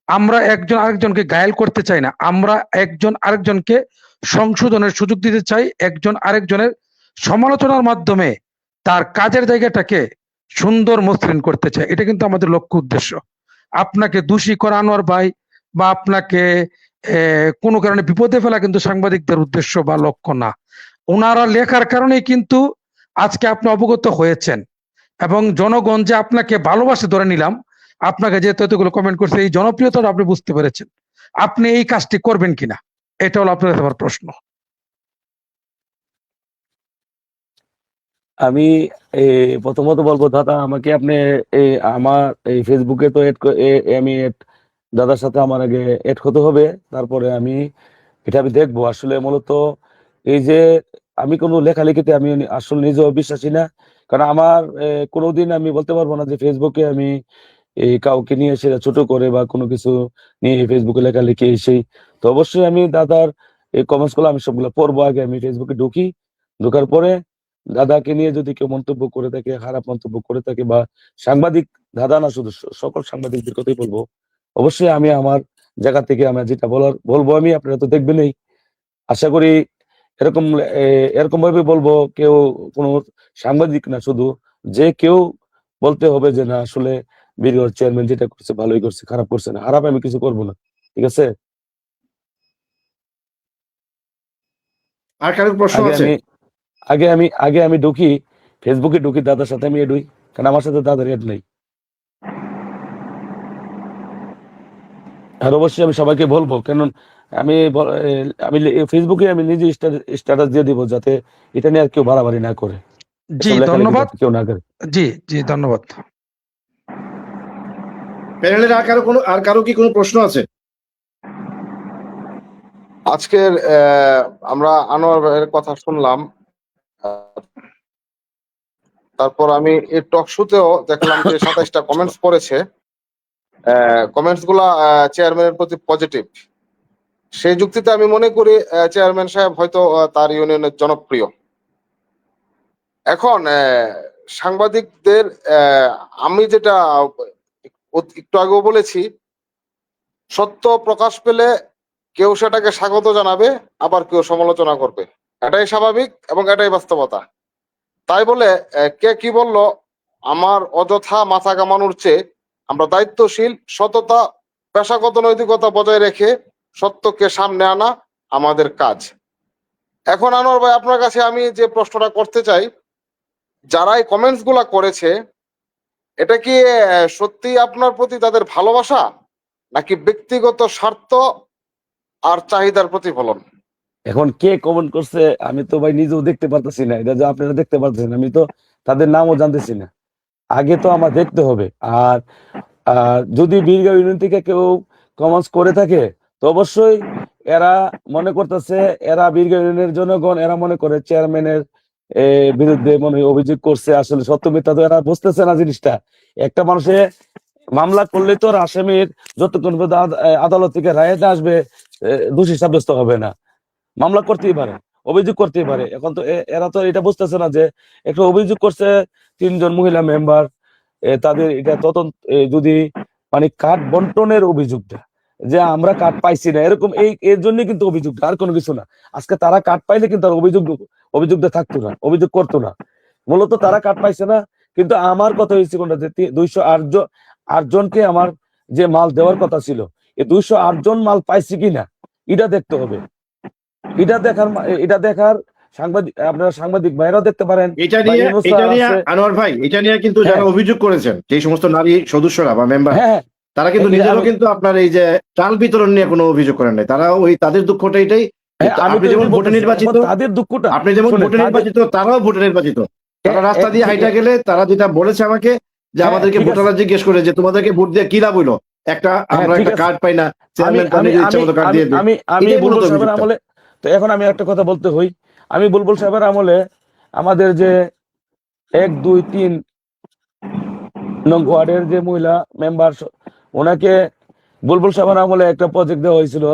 আমরা একজন আরেকজনকে ঘায়েল করতে চাই না, আমরা একজন আরেকজনকে সংশোধনের সুযোগ দিতে চাই, একজন আরেকজনের সমালোচনার মাধ্যমে তার কাজের জায়গাটাকে সুন্দর মসৃণ করতে চাই। এটা কিন্তু আমাদের লক্ষ্য উদ্দেশ্য। আপনাকে দোষী করা আনোয়ার ভাই বা আপনাকে কোনো কারণে বিপদে ফেলা কিন্তু সাংবাদিকদের উদ্দেশ্য বা লক্ষ্য না। ওনারা লেখার কারণেই কিন্তু আজকে আপনি অবগত হয়েছেন, এবং জনগণ যে আপনাকে ভালোবাসে ধরে নিলাম, আপনাকে যেহেতু এতগুলো কমেন্ট করছে, এই জনপ্রিয়তাটা আপনি বুঝতে পেরেছেন। আপনি এই কাজটি করবেন কিনা, এটা হলো আপনার কাছে আমার প্রশ্ন। আমি প্রথমত বলবো দাদা, আমাকে আপনি আমার এই ফেসবুকে তো আমি দাদার সাথে আমার আগে এড হতে হবে, তারপরে আমি এটা দেখবো। আসলে মূলত এই যে আমি কোনো লেখালেখিতে আমি আসলে নিজেও বিশ্বাসী না, কারণ আমার কোনোদিন আমি বলতে পারবো না যে ফেসবুকে আমি কাউকে নিয়ে সেটা ছোট করে বা কোনো কিছু নিয়ে ফেসবুকে লেখালেখি সেই। তো অবশ্যই আমি দাদার এই কমেন্টস গুলো আমি সবগুলো পড়বো। আগে আমি ফেসবুকে ঢুকি, ঢোকার পরে দাদাকে নিয়ে যদি কেউ মন্তব্য করে থাকে, খারাপ মন্তব্য করে থাকে, বা সাংবাদিক দাদা না শুধু সকল সাংবাদিকদের কথাই বলবো, অবশ্যই আমি আমার জায়গা থেকে আমি যেটা বলার বলবো, আমি আপনারা তো দেখবেনই। আশা করি এরকম এরকম ভাবে বলবো, কেউ কোনো সাংবাদিক না শুধু, যে কেউ বলতে হবে যে না আসলে বীরগঞ্জ চেয়ারম্যান যেটা করছে ভালোই করছে, খারাপ করছে না, খারাপ আমি কিছু করবো না। ঠিক আছে, আর কারো প্রশ্ন আগে আছে? আমি আগে আমি ঢুকি, ফেসবুকে ঢুকি, দাদার সাথে আমি এড হই, কারণ আমার সাথে দাদার এড নেই। আর অবশ্যই আমি সবাইকে বলবো, কেন আমি আমি ফেসবুকে আমি নিজে স্ট্যাটাস দিয়ে দিব, যাতে এটা নিয়ে আর কেউ বাড়াবাড়ি না করে, জি এসব লেখালেখি ধন্যবাদ। যাতে কেউ না করে। জি জি ধন্যবাদ। প্যানেলের আর কারো কি কোনো প্রশ্ন আছে? আজকের আমরা আনোয়ার ভাইয়ের কথা শুনলাম, তারপর আমি এই টক শোতেও দেখলাম যে 27টা কমেন্টস পড়েছে। কমেন্টস গুলা চেয়ারম্যানের প্রতি পজিটিভ। সেই যুক্তিতে আমি মনে করি চেয়ারম্যান সাহেব হয়তো তার ইউনিয়নের জনপ্রিয়। এখন সাংবাদিকদের আমি যেটা একটু আগেও বলেছি, সত্য প্রকাশ পেলে কেউ সেটাকে স্বাগত জানাবে, আবার কেউ সমালোচনা করবে, এটাই স্বাভাবিক এবং এটাই বাস্তবতা। তাই বলে কে কি বলল আমার অযথা মাথা কামানোর চেয়ে আমরা দায়িত্বশীল, সততা, পেশাগত নৈতিকতা বজায় রেখে সত্যকে সামনে আনা আমাদের কাজ। এখন আনোয়ার ভাই, আপনার কাছে আমি যে প্রশ্নটা করতে চাই, যারা এই কমেন্টস গুলা করেছে, এটা কি সত্যি আপনার প্রতি তাদের ভালোবাসা, নাকি ব্যক্তিগত স্বার্থ আর চাহিদার প্রতিফলন? এখন কে কমেন্ট করছে আমি তো ভাই নিজেও দেখতে পারতেছি না, এটা যে আপনারা দেখতে পারতেছেন, আমি তো তাদের নামও জানতেছি না। আগে তো আমার দেখতে হবে। আর যদি বীরগাঁও ইউনিয়ন থেকে কেউ কমেন্টস করে থাকে, তো অবশ্যই এরা মনে করতেছে, এরা বীরগাঁও ইউনিয়নের জনগণ, এরা মনে করে চেয়ারম্যানের বিরুদ্ধে মনে হয় অভিযোগ করছে। আসলে সত্য মিথ্যা তো এরা বুঝতেছে না জিনিসটা। একটা মানুষে মামলা করলে তো আসামির যতক্ষণ পর্যন্ত আদালত থেকে রায়তে আসবে দোষী সাব্যস্ত হবে না। মামলা করতেই পারে, অভিযোগ করতেই পারে। এখন তো এরা তো এটা বুঝতেছে না যে একটা অভিযোগ করছে 3 জন মহিলা মেম্বার, তাদের এটা তদন্ত, যদি মানে কার্ড বন্টনের অভিযোগটা, যে আমরা কার্ড পাইছি না এরকম, এর জন্য কিন্তু অভিযোগটা, আর কোনো কিছু না। আজকে তারা কার্ড পাইলে কিন্তু আর অভিযোগটা থাকতো না, অভিযোগ করতো না। মূলত তারা কার্ড পাইছে না। কিন্তু আমার কথা হয়েছে কোনটা, যে 208 জনকে আমার যে মাল দেওয়ার কথা ছিল, এই 208 জন মাল পাইছি কিনা এটা দেখতে হবে। এটা দেখার আপনারা সাংবাদিক ভাইরাও দেখতে পারেন। এটা নিয়ে আনোয়ার ভাই, এটা নিয়ে কিন্তু যারা অভিযোগ করেছেন, যে সমস্ত নারী সদস্যরা বা মেম্বার, তারা কিন্তু নিজেরাও কিন্তু আপনার এই যে চাল বিতরণ নিয়ে কোনো অভিযোগ করেন নাই। তারা ওই তাদের দুঃখটা এটাই, আপনি যেমন ভোটে নির্বাচিত, তাদের দুঃখটা, আপনি যেমন ভোটে নির্বাচিত, তারাও ভোটে নির্বাচিত। তারা রাস্তা দিয়ে হাইটা গেলে তারা যেটা বলেছে আমাকে, যে আমাদেরকে ভোটাররা জিজ্ঞেস করে যে তোমাদেরকে ভোট দিয়ে কি লাভ হইলো, আমরা একটা কার্ড পাই না, আমি বুলবুল সাহেবের আমলে। তো এখন আমি একটা কথা বলতে হই, আমি বুলবুল সাহেবের আমলে আমাদের যে 1, 2, 3 নং ওয়ার্ডের যে মহিলা মেম্বার, ওনাকে বুলবুল সাহেবের আমলে একটা প্রজেক্ট দেওয়া হয়েছিল,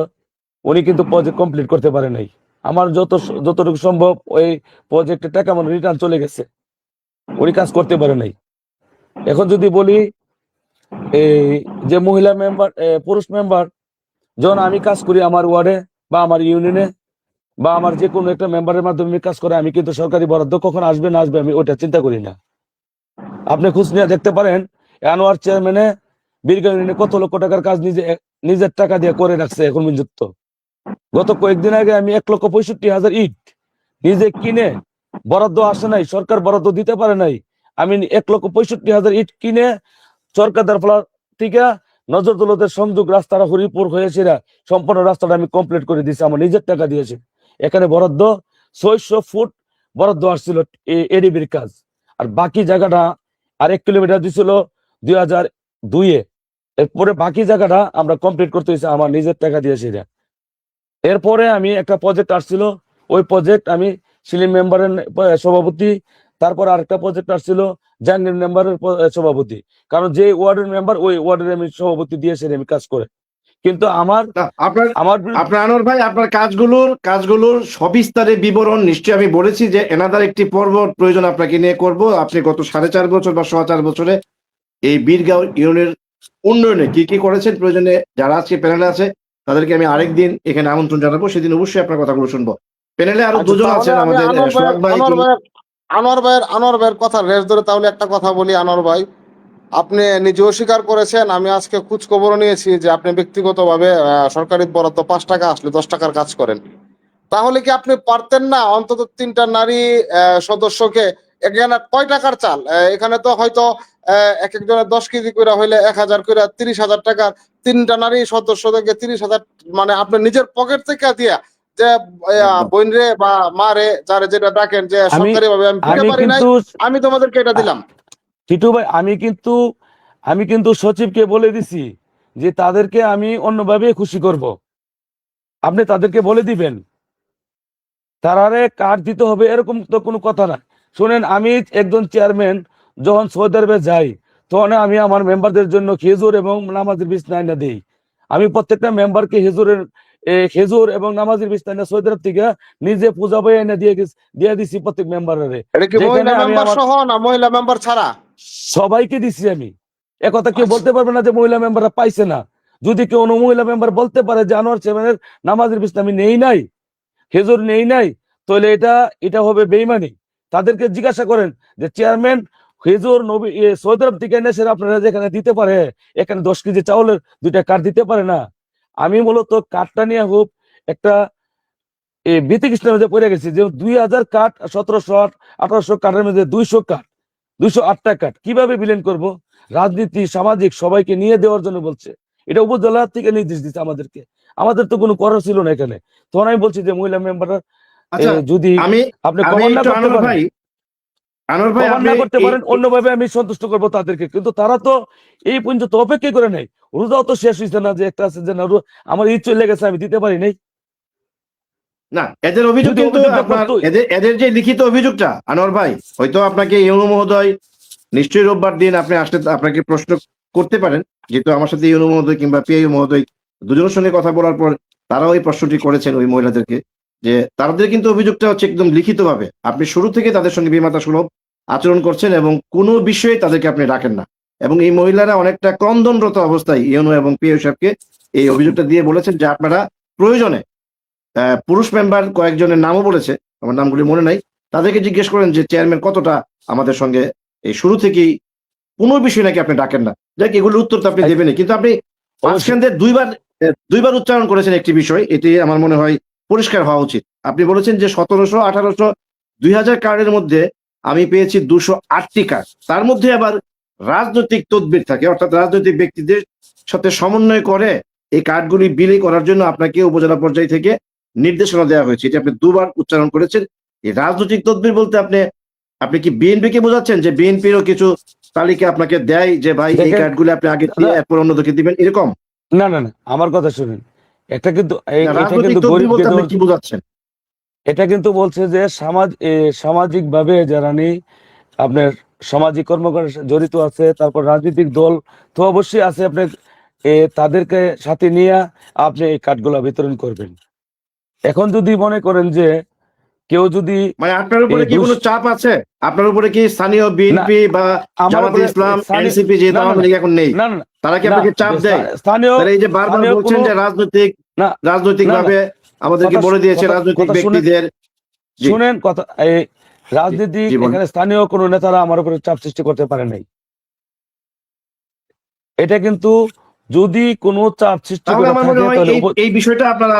উনি কিন্তু প্রজেক্ট কমপ্লিট করতে পারে নাই। আমার যতটুকু সম্ভব ওই প্রজেক্টের টাকা মানে রিটার্ন চলে গেছে, উনি কাজ করতে পারে নাই। এখন যদি বলি এই যে মহিলা মেম্বার, পুরুষ মেম্বার, যখন আমি কাজ করি আমার ওয়ার্ডে বা আমার ইউনিয়নে বা আমার যে কোনো একটা মেম্বারের মাধ্যমে কাজ করে, আমি কিন্তু সরকারি বরাদ্দ কখন আসবে না আসবে আমি ওইটা চিন্তা করি না। আপনি খোঁজ নিয়ে দেখতে পারেন, আনোয়ার চেয়ারম্যানে বীরগাঁও ইউনিয়নে কত লক্ষ টাকার কাজ নিজের টাকা দিয়ে করে রাখছে এখন পর্যন্ত। গত কয়েকদিন আগে আমি 1,65,000 ইট নিজে কিনে, বরাদ্দ আসে নাই, সরকার বরাদ্দ দিতে পারে নাই, আমি 1,65,000 ইট কিনে সরকার থেকে নজরদৌলতের সংযোগ রাস্তাটা হরিপুর হয়েছে, সম্পূর্ণ রাস্তাটা আমি কমপ্লিট করে দিয়েছি, আমার নিজের টাকা দিয়েছি। এখানে বরাদ্দ 600 ফুট বরাদ্দ আসছিল এডিবির কাজ, আর বাকি জায়গাটা আর 1 কিলোমিটার দিছিল 2002-এ। এরপরে বাকি জায়গাটা আমরা কমপ্লিট করতে হয়েছে আমার নিজের টাকা দিয়েছি। এরপরে আমি একটা প্রজেক্ট আসছিল, ওই প্রজেক্ট আমি সেলিম মেম্বারের সভাপতি, তারপর আরেকটা প্রজেক্ট আসছিল জাহাঙ্গীর মেম্বারের সভাপতি, কারণ যে ওয়ার্ডের মেম্বার ওই ওয়ার্ডের আমি সভাপতি দিয়েছি আমি কাজ করে। কিন্তু আমার না আপনার আমার আপনার আনোয়ার ভাই, আপনার কাজগুলোর সবিস্তারে বিবরণ নিশ্চয়ই আমি বলেছি যে এনাদার একটি পর্ব প্রয়োজন আপনাকে নিয়ে করব। আপনি গত 4.5 বছর বা 4.25 বছরে এই বীরগাঁও ইউনিয়নের উন্নয়নে কি কি করেছেন, প্রয়োজনে যারা আজকে প্যানেলে আছে তাদেরকে আমি আরেকদিন এখানে আমন্ত্রণ জানাবো, সেদিন অবশ্যই আপনার কথাগুলো শুনবো। প্যানেলে আরো আচ্ছা, দুজন তাহলে আছেন, আমি আমাদের সোহাগ ভাই আনোয়ার ভাইয়ের কথা রেস ধরে তাহলে একটা কথা বলি। আনোয়ার ভাই, আপনি নিজেও স্বীকার করেছেন, আমি আজকে খোঁজ খবর নিয়েছি যে আপনি ব্যক্তিগতভাবে সরকারি বরাদ্দ 5 টাকা আসলে 10 টাকার কাজ করেন। তাহলে কি আপনি পারতেন না অন্তত 3টা নারী সদস্যকে, এখানে কয় টাকার চাল, এখানে তো হয়তো এক একজনের 10 কেজি করে হইলে 1000 করে 30,000 টাকা, 3টা নারী সদস্য থেকে 30,000, মানে আপনি নিজের পকেট থেকে দিয়া যে বোন রে বা মা রে যারে যেটা ডাকেন যে সরকারি ভাবে আমি দিতে পারি নাই, আমি তোমাদেরকে এটা দিলাম। টিটু ভাই, আমি কিন্তু সচিবকে বলে দিছি যে তাদেরকে আমি অন্যভাবে খুশি করব, আপনি তাদেরকে বলে দিবেন, তারারে কার্ড দিতে হবে এরকম তো কোনো কথা না। শুনেন, আমি একজন চেয়ারম্যান যখন সৌদি আরবে যাই তখন আমি আমার মেম্বারদের জন্য খেজুর এবং নামাজের বিছানা দিই। আমি প্রত্যেকটা মেম্বারকে খেজুর এবং নামাজের বিছানা সৌদি আরব থেকে নিজে পূজা বই এনে দিয়ে দিছি প্রত্যেক মেম্বারের। এটা কি মহিলা মেম্বার সহ না মহিলা মেম্বার ছাড়া? সবাইকে দিছি আমি। একথা কেউ বলতে পারবে না যে মহিলা মেম্বাররা পাইছে না। যদি কেউ মহিলা মেম্বার বলতে পারে যে আনোয়ার চেয়ারম্যানের নামাজের বিছানা আমি নেই নাই, খেজুর নেই নাই, তাহলে এটা হবে বেইমানি। তাদেরকে জিজ্ঞাসা করেন যে চেয়ারম্যান খেজুর সৌদি আরব থেকে এনে সেটা আপনারা যেখানে দিতে পারে, এখানে 10 কেজি চাউলের 2টা কার্ড দিতে পারে না। আমি মূলত কার্ডটা নিয়ে খুব একটা ভীতি কৃষ্ণের মধ্যে পড়ে গেছি যে 2000 কার্ড, 1700-1800 কার্ডের মধ্যে 200 কার্ড, 208টা কার্ড কিভাবে বিলীন করব? রাজনীতি সামাজিক সবাইকে নিয়ে দেওয়ার জন্য বলছে। এটা উপজেলা থেকে নির্দেশ দিচ্ছে আমাদেরকে, আমাদের তো কোনো করার ছিল না এখানে। তখন আমি বলছি যে মহিলা মেম্বাররা যদি আপনি কমান না করতে পারেন, অন্যভাবে আমি সন্তুষ্ট করবো তাদেরকে। কিন্তু তারা তো এই পর্যন্ত অপেক্ষা করে নাই, রোজাও তো শেষ হয়েছে না যে একটা আছে যে না আমার ঈদ চলে গেছে আমি দিতে পারি নাই। না, এদের অভিযোগ কিন্তু এদের যে লিখিত অভিযোগটা আনোয়ার ভাই, হয়তো আপনাকে ইউনু মহোদয় নিশ্চয়ই রোববার দিন আপনি আসলে আপনাকে প্রশ্ন করতে পারেন, যেহেতু আমার সাথে ইউনু মহোদয় কিংবা পিআইও মহোদয় দুজনের সঙ্গে কথা বলার পর তারাও এই প্রশ্নটি করেছেন ওই মহিলাদেরকে, যে তাদের কিন্তু অভিযোগটা হচ্ছে একদম লিখিতভাবে আপনি শুরু থেকে তাদের সঙ্গে বিমাতা সুলভ আচরণ করছেন এবং কোনো বিষয়ে তাদেরকে আপনি রাখেন না। এবং এই মহিলারা অনেকটা ক্রন্দনরত অবস্থায় ইউনু এবং পিআইও সাহেবকে এই অভিযোগটা দিয়ে বলেছেন যে আপনারা প্রয়োজনে পুরুষ মেম্বার কয়েকজনের নামও বলেছে, আমার নামগুলি মনে নাই, তাদেরকে জিজ্ঞেস করেন যে চেয়ারম্যান কতটা আমাদের সঙ্গে এই শুরু থেকেই কোনো বিষয় নাকি আপনি ডাকেন না। যাক, এগুলোর উত্তর তো আপনি দেবেনই, কিন্তু আপনি মাঝখান দিয়ে দুইবার উচ্চারণ করেছেন একটি বিষয়, এটি আমার মনে হয় পরিষ্কার হওয়া উচিত। আপনি বলেছেন যে 1700, 1800, 2000 কার্ডের মধ্যে আমি পেয়েছি 208টি কার্ড, তার মধ্যে আবার রাজনৈতিক তদবির থাকে, অর্থাৎ রাজনৈতিক ব্যক্তিদের সাথে সমন্বয় করে এই কার্ডগুলি বিলি করার জন্য আপনাকে উপজেলা পর্যায় থেকে নির্দেশনা দেওয়া হয়েছে। এটি আপনি দুবার উচ্চারণ করেছেন। এই রাজনৈতিক তদবির বলতে আপনি কি বিএনপি কে বোঝাচ্ছেন যে বিএনপিরও কিছু তালিকা আপনাকে দেয় যে ভাই এই কার্ডগুলো আপনি আগে দিয়ে এরপর অন্যদেরকে দিবেন, এরকম? না না না, আমার কথা শুনেন, এটা কিন্তু কি বোঝাচ্ছেন? এটা কিন্তু বলছে যে সামাজিক ভাবে যারা নেই আপনার সামাজিক কর্মকাণ্ডে জড়িত আছে, তারপর রাজনৈতিক দল তো অবশ্যই আছে, আপনার তাদেরকে সাথে নিয়ে আপনি এই কার্ডগুলা বিতরণ করবেন। এখন যদি মনে করেন যে কেউ যদি মানে আপনার উপরে কি কোনো চাপ আছে, আপনার উপরে কি স্থানীয় বিএনপি বা জামাত ইসলাম, এনসিপি যে আওয়ামী লীগ এখন নেই, তারা কি আপনাকে চাপ দেয়? এই যে বারবার বলছেন যে রাজনৈতিক ভাবে আমাদেরকে বলে দিয়েছে রাজনৈতিক ব্যক্তিদের। শুনেন কথা, এই রাজনীতি এখানে স্থানীয় কোনো নেতারা আমার উপরে চাপ সৃষ্টি করতে পারে নাই। এটা কিন্তু যদি কোনো চাপ সৃষ্টি করে এই বিষয়টা আপনার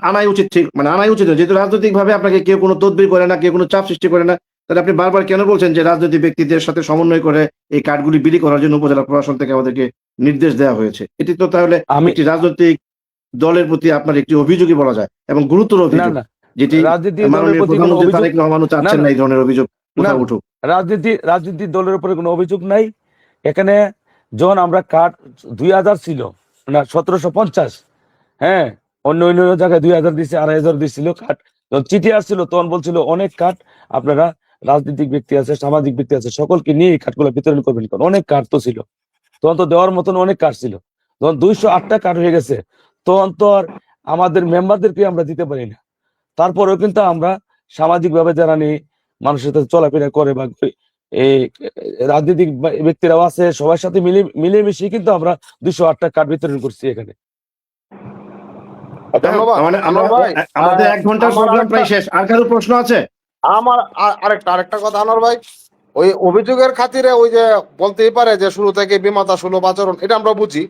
আনাই উচিত, ঠিক মানে আনাই উচিত, যেহেতু রাজনৈতিক ভাবে আপনাকে কেউ কোনো তদবির করে না, কেউ কোনো চাপ সৃষ্টি করে না, তাহলে আপনি বারবার কেন বলছেন যে রাজনৈতিক ব্যক্তিদের সাথে সমন্বয় করে এই কার্ডগুলি বিলি করার জন্য উপজেলা প্রশাসন থেকে আমাদেরকে নির্দেশ দেওয়া হয়েছে? এটি তো তাহলে একটি রাজনৈতিক দলের প্রতি আপনার একটি অভিযোগই বলা যায়, এবং গুরুতর অভিযোগ, যেটি মাননীয় প্রধানমন্ত্রী তারেক রহমানও চাচ্ছেন না এই ধরনের অভিযোগ উঠুক। রাজনীতি দলের উপরে কোনো অভিযোগ নাই। এখানে যখন আমরা কার্ড 2000 ছিল না 1750, হ্যাঁ, অন্য জায়গায় 2000 দিচ্ছে, 2500 দিচ্ছিল কার্ড, যখন চিঠি আসছিল তখন বলছিল অনেক কার্ড আপনারা রাজনৈতিক ব্যক্তি আছে, সামাজিক ব্যক্তি আছে, সকলকে নিয়ে এই কার্ডগুলো বিতরণ করবেন, কারণ অনেক কার্ড তো ছিল, তখন তো দেওয়ার মতন অনেক কার্ড ছিল। যখন 208টা কার্ড হয়ে গেছে তখন তো আর আমাদের মেম্বারদেরকে আমরা দিতে পারি না। তারপরেও কিন্তু আমরা সামাজিক ভাবে যারা নিয়ে মানুষের সাথে চলাফেরা করে বা এই রাজনৈতিক ব্যক্তিরাও আছে, সবার সাথে মিলেমিশে কিন্তু আমরা 208টা কার্ড বিতরণ করছি এখানে। ধন্যবাদ মানে আমরা আনোয়ার ভাই। আমাদের 1 ঘন্টার আমার প্রোগ্রাম আরেকটা- প্রায় শেষ, আর কারো প্রশ্ন আছে? আমার আরেকটা কথা আনোয়ার ভাই, ওই অভিযোগের খাতিরে ওই যে বলতেই পারে যে শুরু থেকে বিমাতা সুলভ আচরণ, এটা আমরা বুঝি।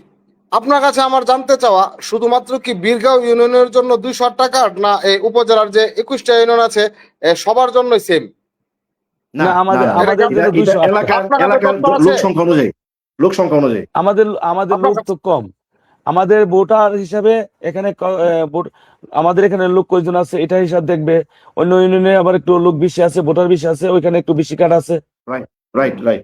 আপনার কাছে আমার জানতে চাওয়া শুধুমাত্র কি বীরগাঁও ইউনিয়নের জন্য 208টা কার্ড, না এই উপজেলার যে 21টা ইউনিয়ন আছে সবার জন্যই সেম? না, আমাদের এটা- জন্য 208টা। এলাকার আপনার কাছে এলাকার তথ্য আছে? লোক সংখ্যা অনুযায়ী আমাদের আপনার লোক তো কম, আমাদের ভোটার হিসাবে এখানে আমাদের এখানে লোক কয়জন আছে এটা হিসাব দেখবে, অন্য ইউনিয়নে আবার একটু লোক বেশি আছে, ভোটার বেশি আছে, ওইখানে একটু বেশি কার্ড আছে। রাইট।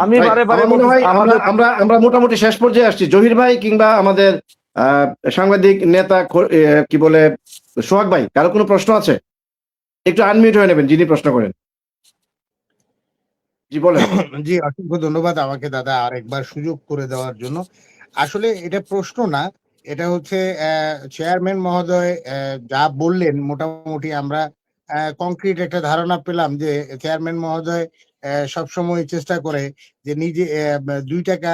আমি বারে বারে আমার মনে হয় আমরা আমরা আমরা মোটামুটি শেষ পর্যায়ে আসছি। জহির ভাই কিংবা আমাদের সাংবাদিক নেতা কি বলে সোহাগ ভাই, কারো কোনো প্রশ্ন আছে? একটু আনমিউট হয়ে নেবেন যিনি প্রশ্ন করেন। জি বলেন। জি, অসংখ্য ধন্যবাদ আমাকে দাদা আরেকবার সুযোগ করে দেওয়ার জন্য। আসলে এটা প্রশ্ন না, এটা হচ্ছে চেয়ারম্যান মহোদয় যা বললেন মোটামুটি আমরা কংক্রিট একটা ধারণা পেলাম যে চেয়ারম্যান মহোদয় সবসময় চেষ্টা করে যে নিজে 2 টাকা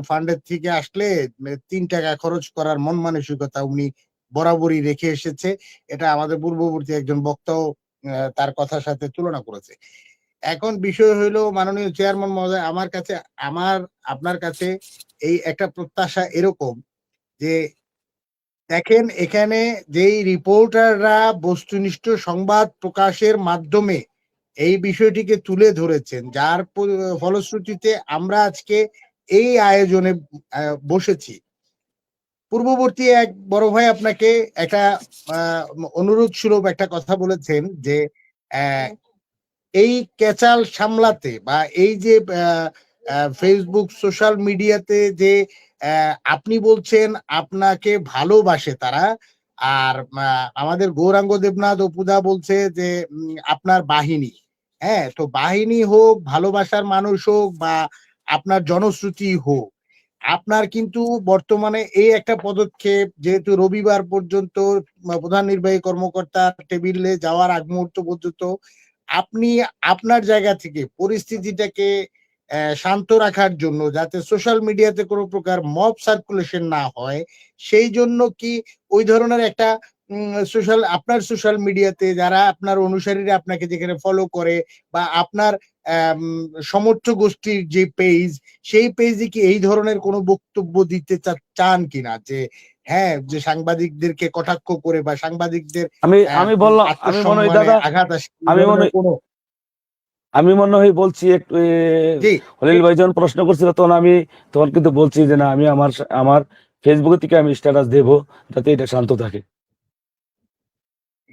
ফান্ডের থেকে আসলে 3 টাকা খরচ করার মন মানসিকতা উনি বরাবরই রেখে এসেছে। এটা আমাদের পূর্ববর্তী একজন বক্তাও তার কথার সাথে তুলনা করেছে। এখন বিষয় হইলো মাননীয় চেয়ারম্যান মহোদয়, আপনার কাছে এই একটা প্রত্যাশা এরকম যে দেখেন এখানে যেই রিপোর্টাররা বস্তুনিষ্ঠ সংবাদ প্রকাশের মাধ্যমে এই বিষয়টিকে তুলে ধরেছেন, যার ফলশ্রুতিতে আমরা আজকে এই আয়োজনে বসেছি। পূর্ববর্তী এক বড় ভাই আপনাকে একটা অনুরোধ সুলভ একটা কথা বলেছেন যে এই ক্যাচাল সামলাতে বা এই যে ফেসবুক সোশ্যাল মিডিয়াতে যে আপনি বলছেন আপনাকে ভালোবাসে তারা, আর আমাদের গৌরাঙ্গ দেবনাথ অপুদা বলছে যে আপনার বাহিনী, হ্যাঁ, তো বাহিনী হোক, ভালোবাসার মানুষ হোক বা আপনার জনশ্রুতি হোক, আপনার কিন্তু বর্তমানে এই একটা পদক্ষেপ, যেহেতু রবিবার পর্যন্ত প্রধান নির্বাহী কর্মকর্তা টেবিলে যাওয়ার আগ মুহূর্ত পর্যন্ত আপনি আপনার জায়গা থেকে পরিস্থিতিটাকে শান্ত রাখার জন্য, যাতে সোশ্যাল মিডিয়াতে কোনো প্রকার মব সার্কুলেশন না হয়, সেই জন্য কি ওই ধরনের একটা আপনার সোশ্যাল মিডিয়াতে যারা আপনার অনুসারীরা আপনাকে যেখানে ফলো করে বা আপনার সমর্থ গোষ্ঠীর যে পেজ, সেই পেজে কি এই ধরনের কোনো বক্তব্য দিতে চান কিনা, যে হ্যাঁ, যে সাংবাদিকদেরকে কটাক্ষ করে বা সাংবাদিকদের আমি বললাম, আমি মনে হয় দাদা, আঘাত আসে, আমি মনে হয় বলছি একটু হলিল ভাই যখন প্রশ্ন করছিল তখন কিন্তু বলছি যে না, আমি আমার ফেসবুক থেকে আমি স্ট্যাটাস দেবো যাতে এটা শান্ত থাকে।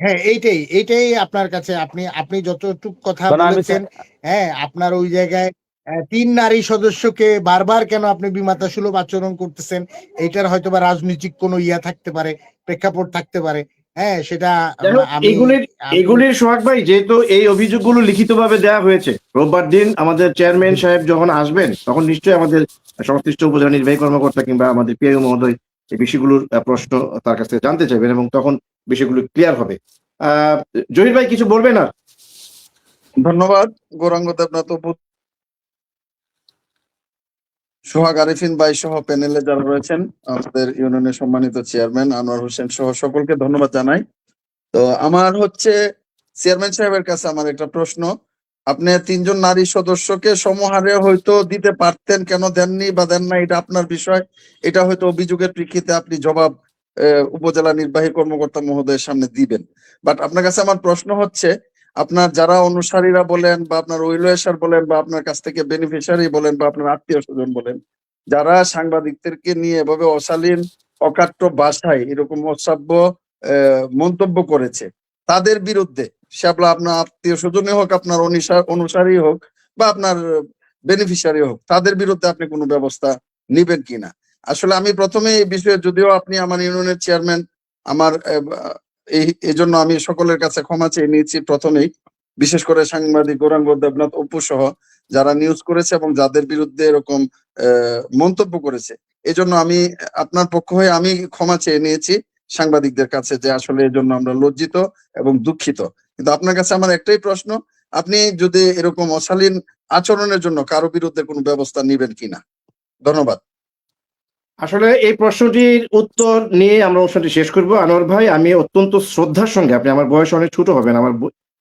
হ্যাঁ, এইটাই আপনার কাছে আপনি যতটুকু কথা বলেছেন, হ্যাঁ, আপনার ওই জায়গায় 3 নারী সদস্যকে বারবার কেন আপনি বিমাতা সুলভ আচরণ করতেছেন, এইটার হয়তো বা রাজনৈতিক কোনো থাকতে পারে, প্রেক্ষাপট থাকতে পারে, হ্যাঁ, সেটা এগুলির সোহাগ ভাই, যেহেতু এই অভিযোগগুলো লিখিতভাবে দেওয়া হয়েছে, রোববার দিন আমাদের চেয়ারম্যান সাহেব যখন আসবেন তখন নিশ্চয়ই আমাদের সংশ্লিষ্ট উপজেলা নির্বাহী কর্মকর্তা কিংবা আমাদের পিআইও মহোদয় এই বিষয়গুলোর প্রশ্ন তার কাছ থেকে জানতে চাইবেন এবং তখন বিষয়গুলো ক্লিয়ার হবে। জহির ভাই কিছু বলবেন? আর ধন্যবাদ গৌরাঙ্গ দেবনাথ, সোহাগ, আরিফিন ভাই সহ প্যানেলে যারা রয়েছেন, আমাদের ইউনিয়নের সম্মানিত চেয়ারম্যান আনোয়ার হোসেন সহ সকলকে ধন্যবাদ জানাই। তো আমার হচ্ছে চেয়ারম্যান সাহেবের কাছে আমার একটা প্রশ্ন, আপনি 3 জন নারী সদস্যকে সমহারে হয়তো দিতে পারতেন, কেন দেননি বা দেন না এটা আপনার বিষয়, এটা হয়তো অভিযোগের প্রেক্ষিতে আপনি জবাব উপজেলা নির্বাহী কর্মকর্তা মহোদয়ের সামনে দিবেন। বাট আপনার কাছে আমার প্রশ্ন হচ্ছে, আপনার যারা অনুসারীরা বলেন বা আপনার ওয়েলওয়েশার বলেন বা আপনার কাছ থেকে বেনিফিশিয়ারি বলেন বা আপনার আত্মীয় স্বজন বলেন, যারা সাংবাদিকদেরকে নিয়ে এভাবে অশালীন অকাট্য ভাষায় এরকম অশ্রাব্য মন্তব্য করেছে, তাদের বিরুদ্ধে সেগুলো আপনার আত্মীয় স্বজনই হোক, আপনার অনুসারী হোক বা আপনার বেনিফিশিয়ারি হোক, তাদের বিরুদ্ধে আপনি কোনো ব্যবস্থা নিবেন কিনা? আসলে আমি প্রথমে এই বিষয়ে, যদিও আপনি আমার ইউনিয়নের চেয়ারম্যান, আমার এই জন্য আমি সকলের কাছে ক্ষমা চেয়ে নিয়েছি প্রথমেই, বিশেষ করে সাংবাদিক গৌরাঙ্গ দেবনাথ অপু সহ যারা নিউজ করেছে এবং যাদের বিরুদ্ধে এরকম মন্তব্য করেছে। এজন্য আমি আপনার পক্ষ হয়ে আমি ক্ষমা চেয়ে নিয়েছি সাংবাদিকদের কাছে, যে আসলে এর জন্য আমরা লজ্জিত এবং দুঃখিত। কিন্তু আপনার কাছে আমার একটাই প্রশ্ন, আপনি যদি এরকম অশালীন আচরণের জন্য কারো বিরুদ্ধে কোনো ব্যবস্থা নেবেন কিনা? ধন্যবাদ। আসলে এই প্রশ্নটির উত্তর নিয়ে আমরা অনুষ্ঠানটি শেষ করব। আনোয়ার ভাই, আমি অত্যন্ত শ্রদ্ধার সঙ্গে, আপনি আমার বয়স অনেক ছোট হবেন, আমার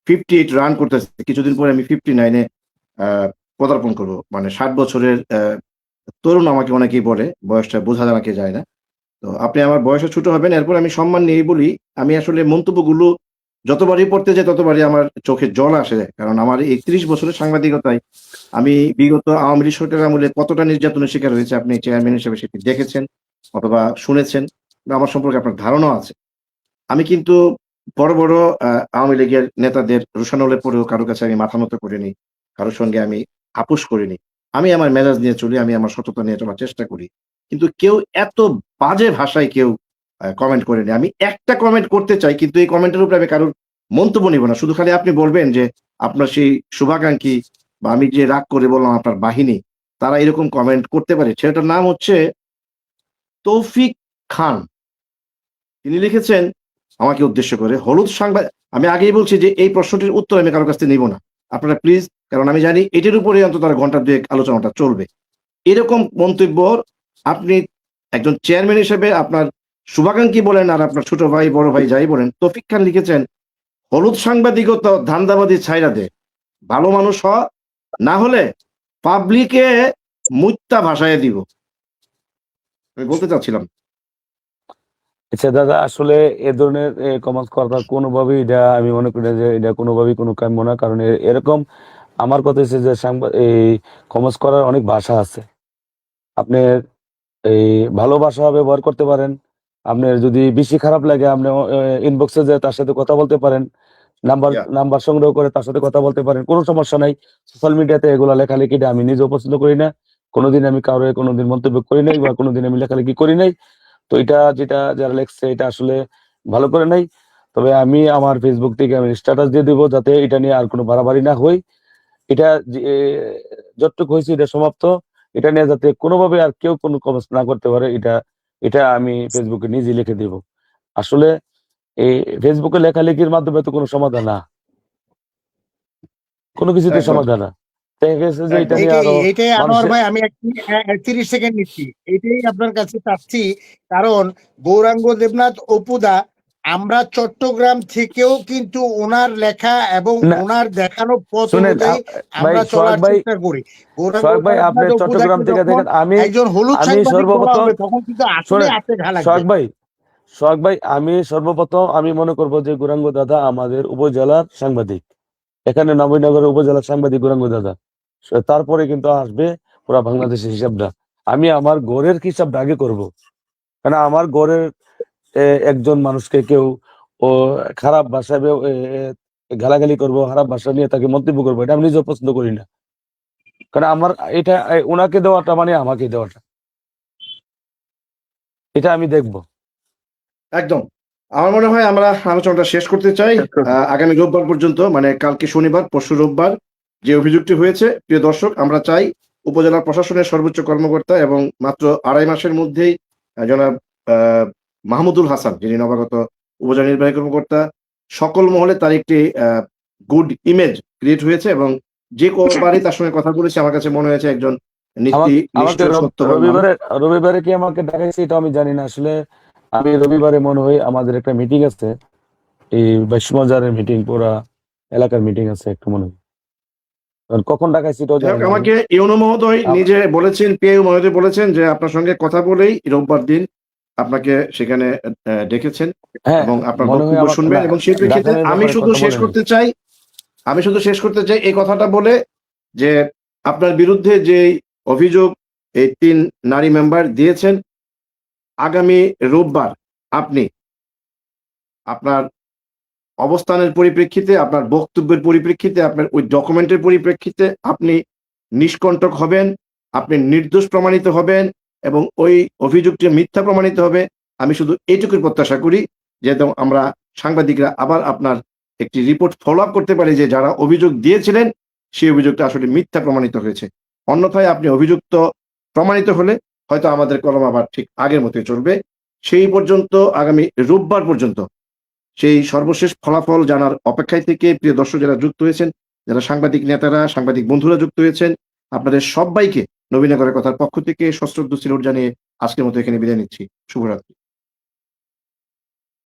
58 রান করতেছে, কিছুদিন পরে আমি 59-এ পদার্পণ করব, মানে 60 বছরের তরুণ আমাকে অনেকেই বলে, বয়সটা বোঝা আমাকে যায় না। তো আপনি আমার বয়সে ছোট হবেন, এরপর আমি সম্মান নিয়েই বলি, আমি আসলে মন্তব্যগুলো যতবারই পড়তে যাই ততবারই আমার চোখে জল আসে, কারণ আমার 31 বছরের সাংবাদিকতায় আমি বিগত আওয়ামী লীগ সরকারের আমলে কতটা নির্যাতনের শিকার হয়েছে আপনি চেয়ারম্যান হিসেবে সেটি দেখেছেন অথবা শুনেছেন, বা আমার সম্পর্কে আপনার ধারণা আছে। আমি কিন্তু বড় বড় আওয়ামী লীগের নেতাদের রোষানলের পরেও কারো কাছে আমি মাথা নত করিনি, কারোর সঙ্গে আমি আপোষ করিনি। আমি আমার মেজাজ নিয়ে চলি, আমি আমার সততা নিয়ে চলার চেষ্টা করি। কিন্তু কেউ এত বাজে ভাষায় কেউ কমেন্ট করেনি। আমি একটা কমেন্ট করতে চাই, কিন্তু এই কমেন্টের উপরে আমি কারোর মন্তব্য নিব না। শুধু খালি আপনি বলবেন যে আপনার সেই শুভাকাঙ্ক্ষী বা আমি যে রাগ করে বললাম আপনার বাহিনী, তারা এরকম কমেন্ট করতে পারে। ছেলেটার নাম হচ্ছে তৌফিক খান। তিনি লিখেছেন আমাকে উদ্দেশ্য করে, হলুদ সাংবাদিক, আমি আগেই বলছি যে এই প্রশ্নটির উত্তর আমি কারো কাছ থেকে নিব না, আপনারা প্লিজ, কারণ আমি জানি এটির উপরে অন্তত ঘন্টা দুয়েক আলোচনাটা চলবে। এরকম মন্তব্য আপনি একজন চেয়ারম্যান হিসেবে আপনার শুভাকাঙ্ক্ষী বলেন আর আপনার ছোট ভাই বড় ভাই যাই বলেন, তৌফিক খান লিখেছেন হলুদ সাংবাদিকতা ধান্দাবাদী ছাইরা দে, ভালো মানুষ হ, না হলে পাবলিকে মুত্যা ভাষায় দিব। আমি বলতে চাচ্ছিলাম। আচ্ছা দাদা, আসলে এ ধরনের কমেন্ট করা কোনোভাবেই, এটা আমি মনে করি না যে এটা কোনোভাবেই কোনো কাম্য না। কারণ এরকম আমার কথা হচ্ছে যে এই কমেন্টস করার অনেক ভাষা আছে। আপনি এই ভালো ভাষা ব্যবহার করতে পারেন, আপনার যদি বেশি খারাপ লাগে আপনি ইনবক্সে যে তার সাথে কথা বলতে পারেন, Yeah. নাম্বার সংগ্রহ করে তার সাথে কথা বলতে পারেন, কোনো সমস্যা নাই। সোশ্যাল মিডিয়াতে এগুলা লেখালেখিটা আমি নিজেও পছন্দ করি না, কোনোদিন আমি কারোর কোনোদিন মন্তব্য করি নাই বা কোনোদিন আমি লেখালেখি করি নাই। তো এটা যেটা যারা লেখছে এটা আসলে ভালো করে নাই। তবে আমি আমার ফেসবুক থেকে আমি স্ট্যাটাস দিয়ে দেবো, যাতে এটা নিয়ে আর কোনো বাড়াবাড়ি না হই। এটা যতটুকু হয়েছে এটা সমাপ্ত। এটা নিয়ে যাতে কোনোভাবে আর কেউ কোনো কমেন্ট না করতে পারে, এটা আমি ফেসবুকে নিজে লিখে দিব। আসলে এই ফেসবুকে লেখালেখির মাধ্যমে তো কোনো সমাধান না, কোনো কিছুতে একদম। সমাধান না। দেখা গেছে যে এটা নিয়ে আরো এইটাই আনোয়ার মানুষের ভাই, আমি 30 সেকেন্ড নিচ্ছি, এইটাই আপনার কাছে চাচ্ছি। কারণ গৌরাঙ্গ দেবনাথ অপুদা, আমরা চট্টগ্রাম থেকেও কিন্তু ওনার লেখা এবং না, ওনার দেখানো পথ শুনেন অনুযায়ী ভাই আমরা চলার সোহাগ ভাই, চেষ্টা করি। গৌরাঙ্গ সোহাগ ভাই আপনি দেবনাথ চট্টগ্রাম অপুদাকে থেকে যখন দেখেন, একজন হলুদ আমি সাংবাদিক বলা সর্বপ্রথম হবে তখন কিন্তু আসলে শোনেন হাতে ঘা লাগবে। সোহাগ ভাই আমি সর্বপ্রথম আমি মনে করবো যে গৌরাঙ্গ দাদা আমাদের উপজেলার সাংবাদিক, এখানে নবীনগরের উপজেলার সাংবাদিক গৌরাঙ্গ দাদা। তারপরে কিন্তু আসবে পুরা বাংলাদেশের হিসাবটা। আমি আমার গড়ের হিসাবটা আগে করবো, কারণ আমার গড়ের একজন মানুষকে কেউ ও খারাপ ভাষায় গালাগালি করবো, খারাপ ভাষা নিয়ে তাকে মন্তব্য করবো, এটা আমি নিজেও পছন্দ করি না। কারণ আমার এটা ওনাকে দেওয়াটা মানে আমাকে দেওয়াটা, এটা আমি দেখবো। একদম। আমার মনে হয় আমরা আলোচনাটা শেষ করতে চাই আগামী রোববার পর্যন্ত, মানে কালকে শনিবার পরশু রোববার যে অভিযোগটি হয়েছে। প্রিয় দর্শক, আমরা চাই উপজেলা প্রশাসনের সর্বোচ্চ কর্মকর্তা এবং মাত্র 2.5 মাসের মধ্যেই জনাব মাহমুদুল হাসান, যিনি নবাগত উপজেলা নির্বাহী কর্মকর্তা, সকল মহলে তার একটি গুড ইমেজ ক্রিয়েট হয়েছে এবং যে কবারই তার সঙ্গে কথা বলেছে আমার কাছে মনে হয়েছে একজন নীতি নিষ্ঠ সত্যবান মানুষ। রবিবারে কি আমাকে ডাকাইছে এটা আমি জানি না। আসলে আমি রবিবারে মনে হয় আমাদের একটা মিটিং আছে, এই বাইশবাজারের মিটিং, পুরা এলাকার মিটিং আছে একটু মনে হয়। কখন ডাকাইছি এটাও জানি না। আমাকে ইউনো মহোদয় নিজে বলেছেন, পিএইউ মহোদয় বলেছেন যে আপনার সঙ্গে কথা বলেই রোববার দিন আপনাকে সেখানে ডেকেছেন হ্যাঁ, এবং আপনার মনে হয় বক্তব্য আমার শুনবেন। এবং সেই প্রেক্ষিতে ডাকানের আমি ব্যাপারে শুধু কথা শেষ বলেনি। করতে চাই এই কথাটা বলে যে আপনার বিরুদ্ধে যে অভিযোগ এই 3 নারী মেম্বার দিয়েছেন, আগামী রোববার আপনি আপনার অবস্থানের পরিপ্রেক্ষিতে, আপনার বক্তব্যের পরিপ্রেক্ষিতে, আপনার ওই ডকুমেন্টের পরিপ্রেক্ষিতে আপনি নিষ্কণ্টক হবেন, আপনি নির্দোষ প্রমাণিত হবেন এবং ওই অভিযোগটি মিথ্যা প্রমাণিত হবে। আমি শুধু এইটুকুর প্রত্যাশা করি যেহেতু আমরা সাংবাদিকরা আবার আপনার একটি রিপোর্ট ফলো আপ করতে পারি যে যারা অভিযোগ দিয়েছিলেন সেই অভিযোগটা আসলে মিথ্যা প্রমাণিত হয়েছে। অন্যথায় আপনি অভিযুক্ত প্রমাণিত হলে হয়তো আমাদের কলম আবার ঠিক আগের মতোই চলবে। সেই পর্যন্ত আগামী রোববার পর্যন্ত সেই সর্বশেষ ফলাফল জানার অপেক্ষায় থেকে প্রিয় দর্শক যারা যুক্ত হয়েছেন, যারা সাংবাদিক নেতারা, সাংবাদিক বন্ধুরা যুক্ত হয়েছেন, আপনাদের সবাইকে নবীনগরের কথার পক্ষ থেকে সশ্রদ্ধ সিলুট জানিয়ে আজকের মতো এখানে বিদায় নিচ্ছি। শুভরাত্রি।